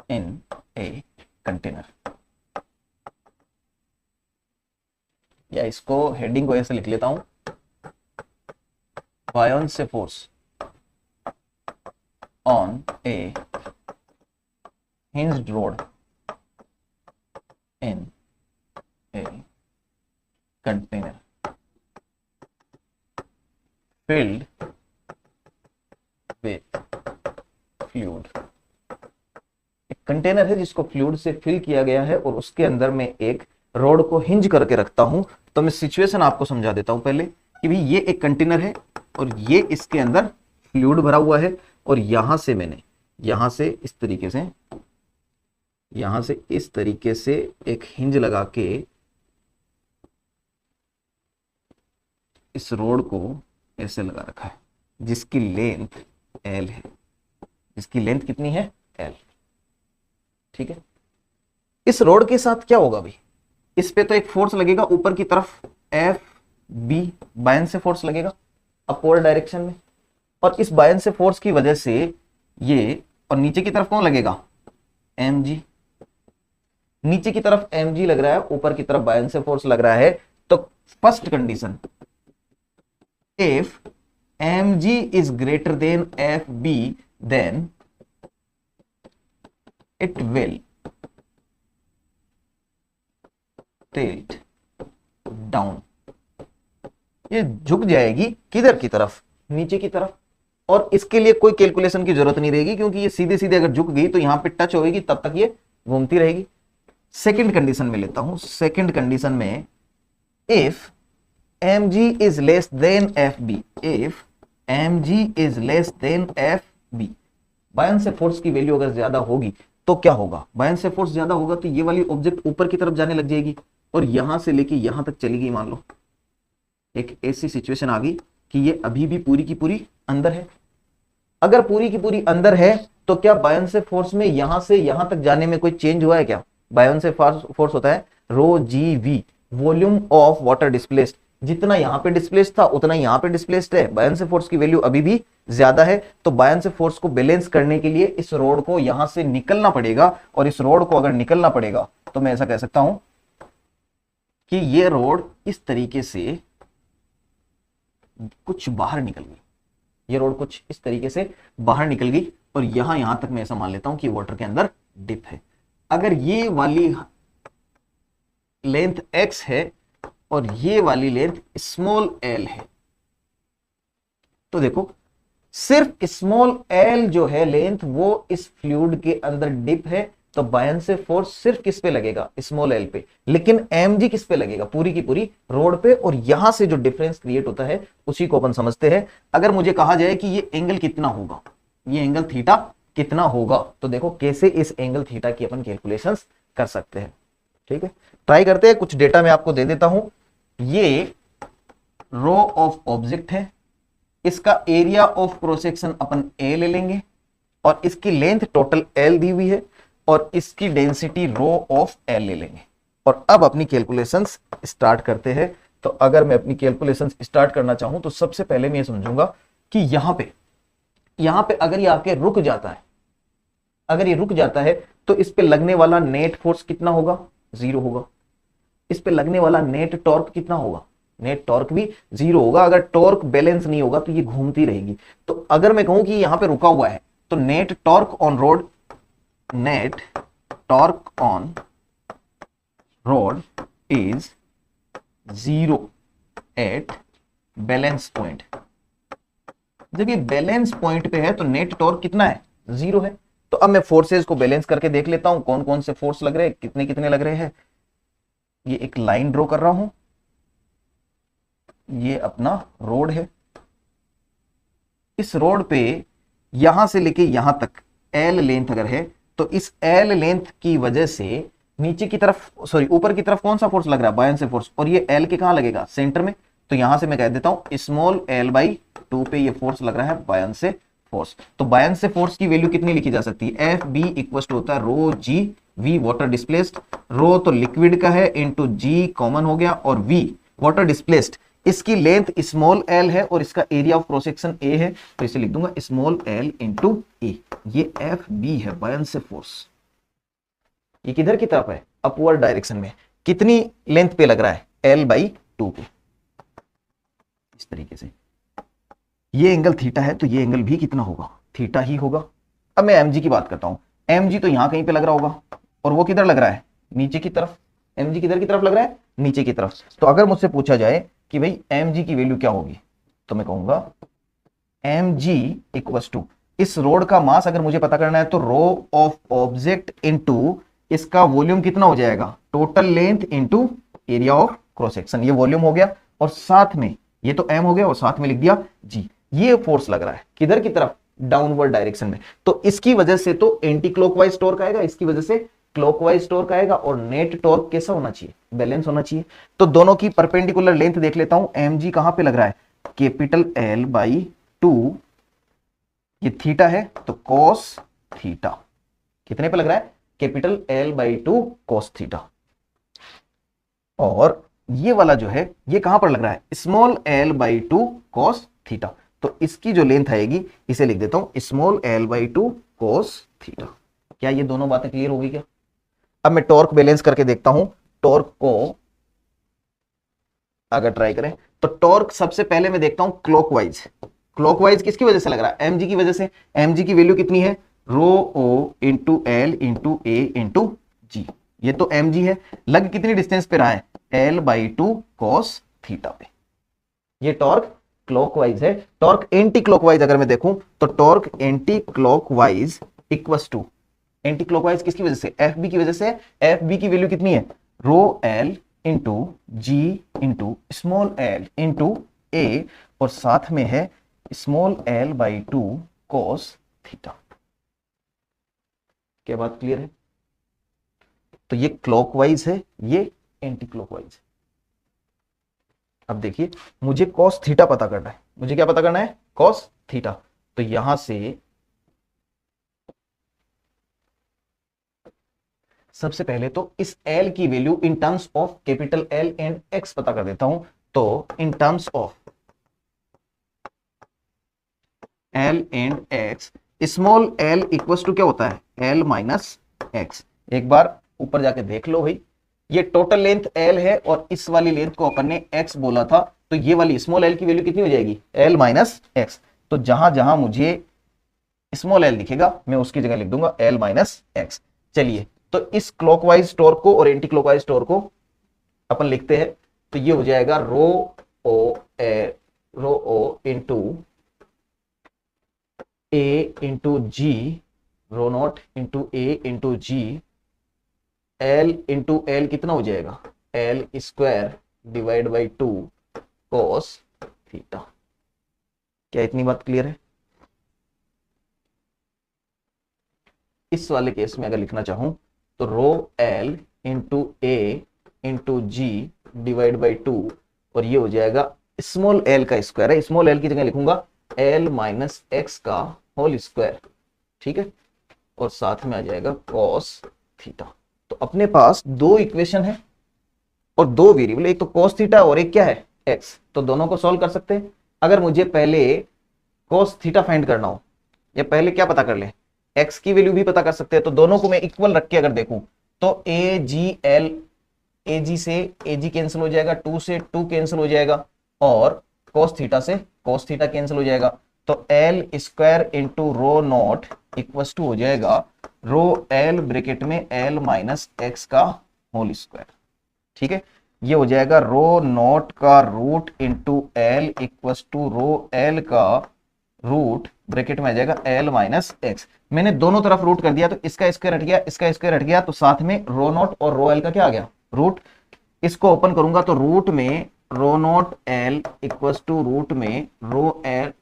in a container, या इसको हेडिंग को ऐसे लिख लेता हूं, buoyancy force on a hinged rod in a container filled with fluid। एक कंटेनर है जिसको फ्लूइड से फिल किया गया है और उसके अंदर मैं एक रॉड को हिंज करके रखता हूं। तो मैं सिचुएशन आपको समझा देता हूं पहले कि भाई ये एक कंटेनर है और ये इसके अंदर फ्लूइड भरा हुआ है, और यहां से मैंने यहां से इस तरीके से एक हिंज लगा के इस रॉड को ऐसे लगा रखा है, जिसकी लेंथ L है। जिसकी लेंथ कितनी है? L, ठीक है। इस रॉड के साथ क्या होगा भाई? इस पे तो एक फोर्स लगेगा ऊपर की तरफ, FB बायन्से फोर्स लगेगा अपवर्ड डायरेक्शन में, और इस बायन्से फोर्स की वजह से ये, और नीचे की तरफ कौन लगेगा? mg। नीचे की तरफ mg लग रहा है, ऊपर की तरफ बायन्से फोर्स लग रहा है। तो first condition, if mg is greater than fb then it will tilt down। ये झुक जाएगी किधर की तरफ? नीचे की तरफ। और इसके लिए कोई कैलकुलेशन की जरूरत नहीं रहेगी, क्योंकि ये सीधे सीधे अगर झुक गई तो यहां पे टच होगी, तब तक ये घूमती रहेगी। सेकंड कंडीशन में लेता हूं। सेकंड कंडीशन में if mg is less than fb, if mg is less than fb, buoyancy force की वैल्यू अगर ज्यादा होगी तो क्या होगा? बायन्से फोर्स ज्यादा होगा तो ये वाली ऑब्जेक्ट ऊपर की तरफ जाने लग जाएगी और यहां से लेके यहां तक चली गई। मान लो एक ऐसी सिचुएशन आ गई कि ये अभी भी पूरी की पूरी अंदर है। अगर पूरी की पूरी अंदर है तो क्या बायन्से फोर्स में यहां से यहां तक जाने में कोई चेंज हुआ है क्या? बायन्से फोर्स होता है rho G V, volume of water displaced. जितना यहां पे डिस्प्लेस्ड था उतना यहां पे डिस्प्लेस्ड है। बायन्से फोर्स की वैल्यू अभी भी ज्यादा है, तो बायन्से फोर्स को बैलेंस करने के लिए इस रोड को यहां से निकलना पड़ेगा, और इस रोड को अगर निकलना पड़ेगा तो मैं ऐसा कह सकता हूं कि ये रोड इस तरीके से कुछ बाहर निकल गई। ये रोड कुछ इस तरीके से बाहर निकल गई और यहां तक मैं ऐसा मान लेता हूं कि वाटर के अंदर डिप है। अगर ये वाली लेंथ x है और ये वाली लेंथ स्मॉल l है, तो देखो सिर्फ स्मॉल l जो है लेंथ, वो इस फ्लूइड के अंदर डिप है, तो बायन्से फोर्स सिर्फ किस पे लगेगा? स्मॉल l पे। लेकिन mg किस पे लगेगा? पूरी की पूरी रोड पे। और यहां से जो डिफरेंस क्रिएट होता है उसी को अपन समझते हैं। अगर मुझे कहा जाए कि ये एंगल कितना होगा, ये एंगल थीटा कितना होगा, तो देखो कैसे इस एंगल थीटा की अपन कैलकुलेशंस कर सकते हैं। ठीक है, ट्राई करते हैं। कुछ डेटा मैं आपको दे देता हूं। ये रो ऑफ ऑब्जेक्ट है, इसका एरिया ऑफ क्रॉस सेक्शन अपन ए ले लेंगे और इसकी लेंथ टोटल एल दी हुई है। और इसकी डेंसिटी रो ऑफ एल ले लेंगे। और अब अपनी कैलकुलेशंस स्टार्ट करते हैं। तो अगर मैं अपनी कैलकुलेशंस स्टार्ट करना चाहूं तो सबसे पहले मैं ये समझूंगा कि यहां पे अगर ये आके रुक जाता है, अगर ये रुक जाता है तो इस पे लगने वाला नेट फोर्स कितना होगा, 0 होगा। इस पे लगने वाला नेट टॉर्क कितना होगा, नेट टॉर्क भी 0 होगा। अगर टॉर्क बैलेंस नहीं होगा तो ये घूमती रहेगी। तो अगर मैं कहूं कि यहां पे रुका हुआ है तो net torque on rod, net torque on rod is 0 at balance point. जब ये बैलेंस पॉइंट पे है तो नेट टॉर्क कितना है, 0 है। तो अब मैं फोर्सेस को बैलेंस करके देख लेता हूं कौन कौन से फोर्स लग रहे हैं, कितने कितने लग रहे हैं। ये एक लाइन ड्रॉ कर रहा हूं, ये अपना रोड है। इस रोड पे यहां से लेके यहां तक एल लेंथ अगर है तो इस एल लेंथ की वजह से नीचे की तरफ, सॉरी ऊपर की तरफ कौन सा फोर्स लग रहा है, बायन फोर्स। और ये एल के कहां लगेगा, सेंटर में। तो यहां से मैं कह देता हूं स्मॉल एल बाई 2 पे ये फोर्स लग रहा है बायन से फोर्स। तो बायन से फोर्स की वैल्यू कितनी लिखी जा सकती है, एफ बी इक्वल टू होता है rho G we water displaced. रो तो लिक्विड का है, इंटू जी कॉमन हो गया, और वी वाटर डिस्प्लेस्ड। इसकी लेंथ स्मॉल एल है और इसका area of cross section A है, तो इसे लिख दूंगा स्मॉल एल इंटू ए। ये एफ बी है बायन से फोर्स। ये किधर की तरफ है, अपवर्ड डायरेक्शन में। कितनी लेंथ पे लग रहा है, एल बाई 2 पे। इस तरीके से ये एंगल थीटा है तो ये एंगल भी कितना होगा, थीटा ही होगा। अब मैं एमजी की बात करता हूं। एमजी तो यहां कहीं पे लग रहा होगा और वो किधर लग रहा है, नीचे की तरफ। एमजी किधर की तरफ लग रहा है, नीचे की तरफ। तो अगर मुझसे पूछा जाए कि भाई एमजी की वैल्यू क्या होगी, तो मैं कहूंगा एमजी इक्वल्स टू, इस रोड का मास अगर मुझे पता करना है तो रो ऑफ ऑब्जेक्ट इनटू इसका वॉल्यूम कितना हो जाएगा, total length into area of cross section. ये वॉल्यूम हो गया और साथ में ये तो एम हो गया और साथ में लिख दिया जी। ये फोर्स लग रहा है किधर की तरफ, डाउनवर्ड डायरेक्शन में। तो इसकी वजह से तो एंटी क्लॉकवाइज टॉर्क आएगा, इसकी वजह से क्लॉकवाइज टॉर्क आएगा। और नेट टॉर्क कैसा होना चाहिए, बैलेंस होना चाहिए। तो दोनों की परपेंडिकुलर लेंथ देख लेता हूं। एम जी कहां पे लग रहा है, कैपिटल एल बाई 2, ये थीटा है तो कॉस थीटा। कितने पे लग रहा है, capital L by 2 cos theta. और ये वाला जो है ये कहां पर लग रहा है, small L by 2 cos theta. तो इसकी जो लेंथ आएगी इसे लिख देता हूं small L by 2 cos theta. क्या ये दोनों बातें क्लियर होगी क्या। अब मैं टॉर्क बैलेंस करके देखता हूं। टॉर्क को अगर ट्राई करें तो टॉर्क सबसे पहले मैं देखता हूं क्लॉकवाइज। क्लॉकवाइज किसकी वजह से लग रहा है, एमजी की वजह से। एमजी की वैल्यू कितनी है, rho O into L into A into G. ये तो एमजी है, लग कितनी डिस्टेंस पे रहा है, एल बाई 2 कॉस थीटा पे। ये टॉर्क क्लॉकवाइज है। टॉर्क एंटी क्लॉकवाइज अगर मैं देखूं तो torque anticlockwise equals to, anticlockwise किसकी वजह से, एफ बी की वजह से। एफ बी की वैल्यू कितनी है, rho L into ji into small L into A, और साथ में है small L by 2 cos theta. क्या बात क्लियर है। तो ये क्लॉकवाइज है, ये एंटी क्लॉकवाइज। अब देखिए मुझे कॉस थीटा पता करना है, मुझे क्या पता करना है, कॉस थीटा। तो यहां से सबसे पहले तो इस एल की value in terms of capital L and X पता कर देता हूं। तो in terms of L and X, small L equals to क्या होता है, एल माइनस एक्स। एक बार ऊपर जाके देख लो भाई, ये टोटल लेंथ एल है और इस वाली लेंथ को अपन ने एक्स बोला था, तो ये वाली स्मॉल एल की वैल्यू कितनी हो जाएगी, एल माइनस एक्स। तो जहां जहां मुझे स्मॉल एल दिखेगा मैं उसकी जगह लिख दूंगा एल माइनस एक्स। चलिए तो इस क्लॉकवाइज टॉर्क को और एंटी क्लॉकवाइज टॉर्क को अपन लिखते हैं। तो ये हो जाएगा rho O into A into G, rho not into A into G, L into L कितना हो जाएगा, L square divide by 2 cos theta. क्या इतनी बात क्लियर है। इस वाले केस में अगर लिखना चाहूं तो rho L into A into g divide by 2, और ये हो जाएगा स्मॉल एल का स्क्वायर है, स्मॉल एल की जगह लिखूंगा एल माइनस एक्स का होल स्क्वायर। ठीक है, और साथ में आ जाएगा कॉस थीटा। तो अपने पास दो इक्वेशन है और दो वेरिएबल, एक तो कॉस थीटा और एक क्या है एक्स, तो दोनों को सॉल्व कर सकते हैं। अगर मुझे पहले कॉस थीटा फाइंड करना हो या पहले क्या पता कर ले, एक्स की वैल्यू भी पता कर सकते हैं, तो दोनों को मैं इक्वल रख के अगर देखूं तो ए जी एल, ए जी से ए जी कैंसिल हो जाएगा, 2 से 2 कैंसिल हो जाएगा और cos थीटा से cos थीटा कैंसिल हो जाएगा। तो L square into rho nought equal to हो जाएगा रो एल ब्रैकेट में एल माइनस एक्स का होल स्क्वायर। ठीक है, ये हो जाएगा रो नॉट का root into L equal to rho L का रूट ब्रैकेट में आ जाएगा एल माइनस एक्स। मैंने दोनों तरफ रूट कर दिया तो इसका स्क्वायर हट गया, इसका स्क्वायर हट गया, तो साथ में रो नॉट और रो एल का क्या आ गया रूट। इसको ओपन करूंगा तो रूट में rho not L equal to root में rho L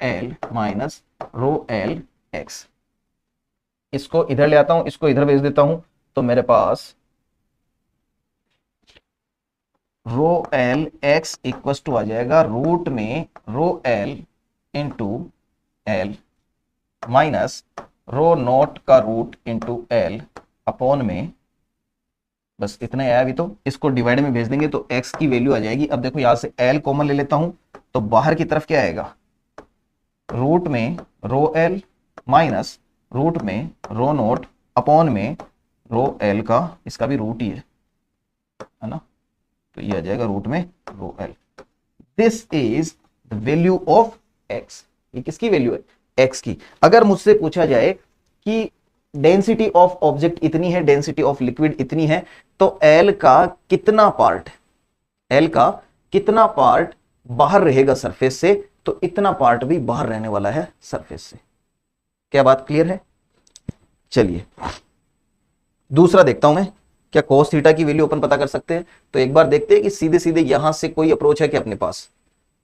L minus rho L X. इसको इधर ले आता हूं, इसको इधर भेज देता हूं, तो मेरे पास rho L X equal to आ जाएगा रूट में rho L into L minus rho not का रूट इंटू एल अपॉन में, बस इतना आया अभी। तो इसको डिवाइड में भेज देंगे तो x की वैल्यू आ जाएगी। अब देखो यहां से l कॉमन ले लेता हूं तो बाहर की तरफ क्या आएगा, रूट में रो एल माइनस रूट में रो नॉट अपॉन में रो एल का, इसका भी रूट ही है ना, तो ये आ जाएगा रूट में rho L. This is the value of x। ये किसकी वैल्यू है, x की। अगर मुझसे पूछा जाए कि डेंसिटी ऑफ ऑब्जेक्ट इतनी है, डेंसिटी ऑफ लिक्विड इतनी है, तो एल का कितना पार्ट, एल का कितना पार्ट बाहर रहेगा सरफेस से, तो इतना पार्ट भी बाहर रहने वाला है सरफेस से। क्या बात क्लियर है? चलिए दूसरा देखता हूं मैं, क्या cos थीटा की वैल्यू अपन पता कर सकते हैं? तो एक बार देखते हैं कि सीधे सीधे यहां से कोई अप्रोच है कि अपने पास।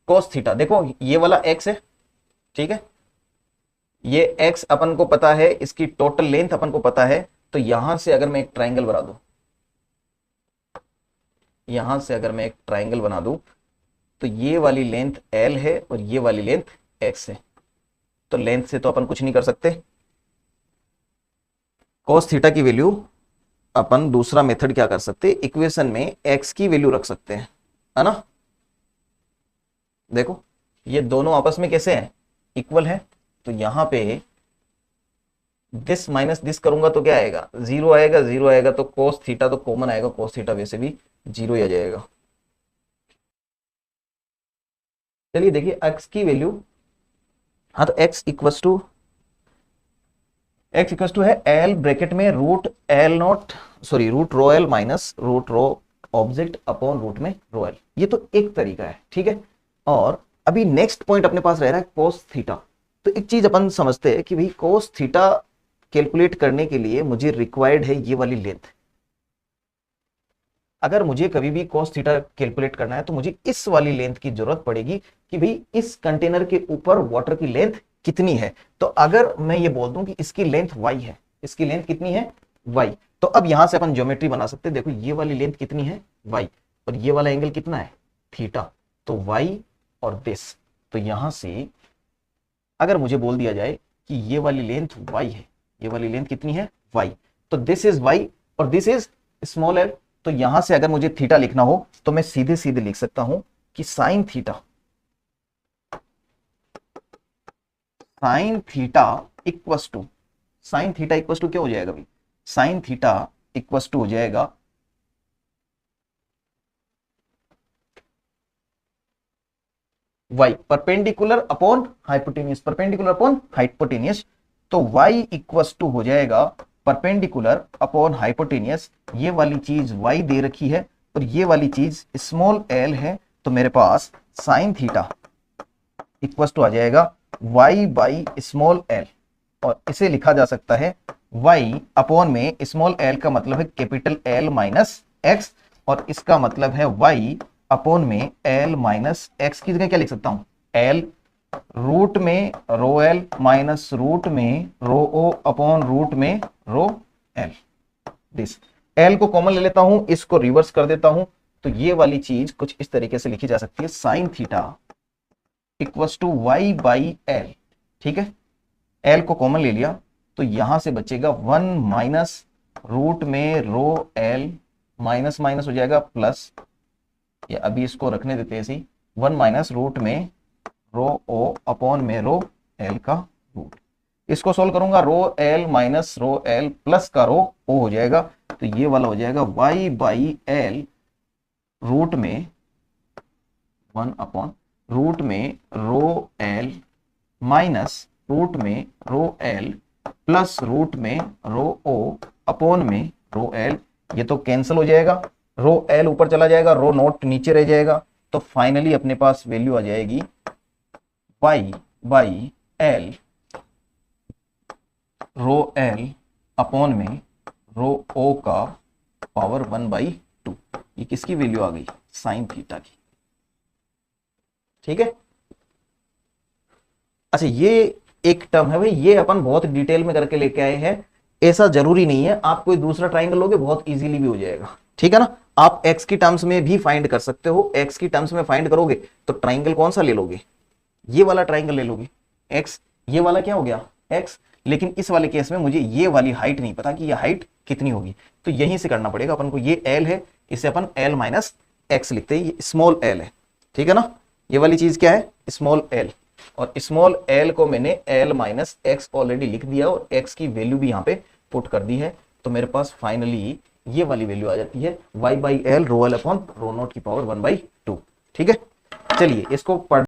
cos थीटा देखो, ये वाला x है, ठीक है, ये x अपन को पता है, इसकी टोटल लेंथ अपन को पता है। तो यहां से अगर मैं एक ट्राइंगल बना दूं, यहां से अगर मैं एक ट्राइंगल बना दूं, तो ये वाली लेंथ l है और ये वाली लेंथ x है। तो लेंथ से तो अपन कुछ नहीं कर सकते। cos थीटा की वैल्यू अपन दूसरा मेथड क्या कर सकते, इक्वेशन में x की वैल्यू रख सकते हैं, है ना। देखो ये दोनों आपस में कैसे हैं, इक्वल है। तो यहां पे दिस माइनस दिस करूंगा तो क्या आएगा, जीरो आएगा, जीरो आएगा तो cos थीटा तो कॉमन आएगा, cos थीटा वैसे भी जीरो ही आ जाएगा। चलिए देखिए x की वैल्यू, हाँ तो x इक्वस टू है एल ब्रैकेट में root L nought, sorry root rho L minus root rho object upon root में रो एल। ये तो एक तरीका है, ठीक है। और अभी नेक्स्ट पॉइंट अपने पास रह रहा है cos थीटा। तो एक चीज अपन समझते हैं कि भाई cos थीटा कैलकुलेट करने के लिए मुझे रिक्वायर्ड है ये वाली लेंथ। अगर मुझे कभी भी cos थीटा कैलकुलेट करना है तो मुझे इस वाली लेंथ की जरूरत पड़ेगी कि भाई इस कंटेनर के ऊपर वाटर की लेंथ कितनी है। तो अगर मैं ये बोल दूं कि इसकी लेंथ y है, इसकी लेंथ कितनी है y, तो अब यहां से अपन ज्योमेट्री बना सकते हैं। देखो ये वाली लेंथ कितनी है y और ये वाला एंगल कितना है थीटा, तो y और दिस। तो यहां से अगर मुझे बोल दिया जाए कि ये वाली लेंथ y है, ये वाली लेंथ कितनी है y, तो दिस इज y और दिस इज स्मॉल l। तो यहां से अगर मुझे थीटा लिखना हो तो मैं सीधे सीधे लिख सकता हूं कि sine theta, sine theta equals to, sine theta equals to क्या हो जाएगा भाई, साइन थीटा इक्वस टू हो जाएगा y perpendicular upon hypotenuse, perpendicular upon hypotenuse. तो y इक्वस टू हो जाएगा परपेंडिकुलर अपॉन हाइपोटेनियस। ये वाली चीज y दे रखी है और ये वाली चीज स्मॉल l है। तो मेरे पास साइन थीटा इक्वस टू आ जाएगा y बाई स्मॉल l, और इसे लिखा जा सकता है y अपॉन में स्मॉल l का मतलब है कैपिटल L माइनस x, और इसका मतलब है y अपॉन में L माइनस x की जगह क्या लिख सकता हूं, L रूट में रो L माइनस रूट में रो O अपॉन रूट में रो L। दिस L को कॉमन ले लेता हूं, इसको रिवर्स कर देता हूं, तो ये वाली चीज कुछ इस तरीके से लिखी जा सकती है, sine theta equals to y by L। ठीक है, L को कॉमन ले लिया तो यहां से बचेगा 1 माइनस रूट में रो एल, माइनस माइनस हो जाएगा प्लस, या अभी इसको रखने देते हैं ऐसे, 1 माइनस रूट में रो ओ अपॉन में रो एल का रूट। इसको सोल्व करूंगा, रो L minus rho L plus का रो ओ हो जाएगा, तो ये वाला हो जाएगा y बाई एल रूट में 1 अपॉन रूट में रो एल माइनस रूट में रो एल प्लस रूट में रो ओ अपॉन में रो एल। ये तो कैंसिल हो जाएगा, रो एल ऊपर चला जाएगा, रो नोट नीचे रह जाएगा, तो फाइनली अपने पास वैल्यू आ जाएगी y by L rho L upon में रो ओ का पावर 1/2। ये किसकी वैल्यू आ गई? साइन थीटा की। ठीक है, अच्छा ये एक टर्म है भाई, ये अपन बहुत डिटेल में करके लेके आए हैं, ऐसा जरूरी नहीं है, आप कोई दूसरा ट्राइंगल लोगे बहुत इजीली भी हो जाएगा। ठीक है ना, आप x की टर्म्स में भी फाइंड कर सकते हो, x की टर्म्स में फाइंड करोगे तो ट्राइंगल कौन सा ले लोगे? ये वाला ट्राइंगल ले लोगे x, ये वाला क्या हो गया x, लेकिन इस वाले केस में मुझे ये वाली हाइट नहीं पता कि ये हाइट कितनी होगी, तो यहीं से करना पड़ेगा अपन को। ये l है, इसे अपन l माइनस x लिखते हैं, ये स्मॉल l है। ठीक है ना, ये वाली चीज क्या है? स्मॉल l, और स्मॉल l को मैंने l माइनस x ऑलरेडी लिख दिया और x की वैल्यू भी यहाँ पे पुट कर दी है, तो मेरे पास फाइनली ये वाली वैल्यू आ जाती है y by L rho L upon rho not की पावर 1/2। ठीक है, चलिए इसको पढ़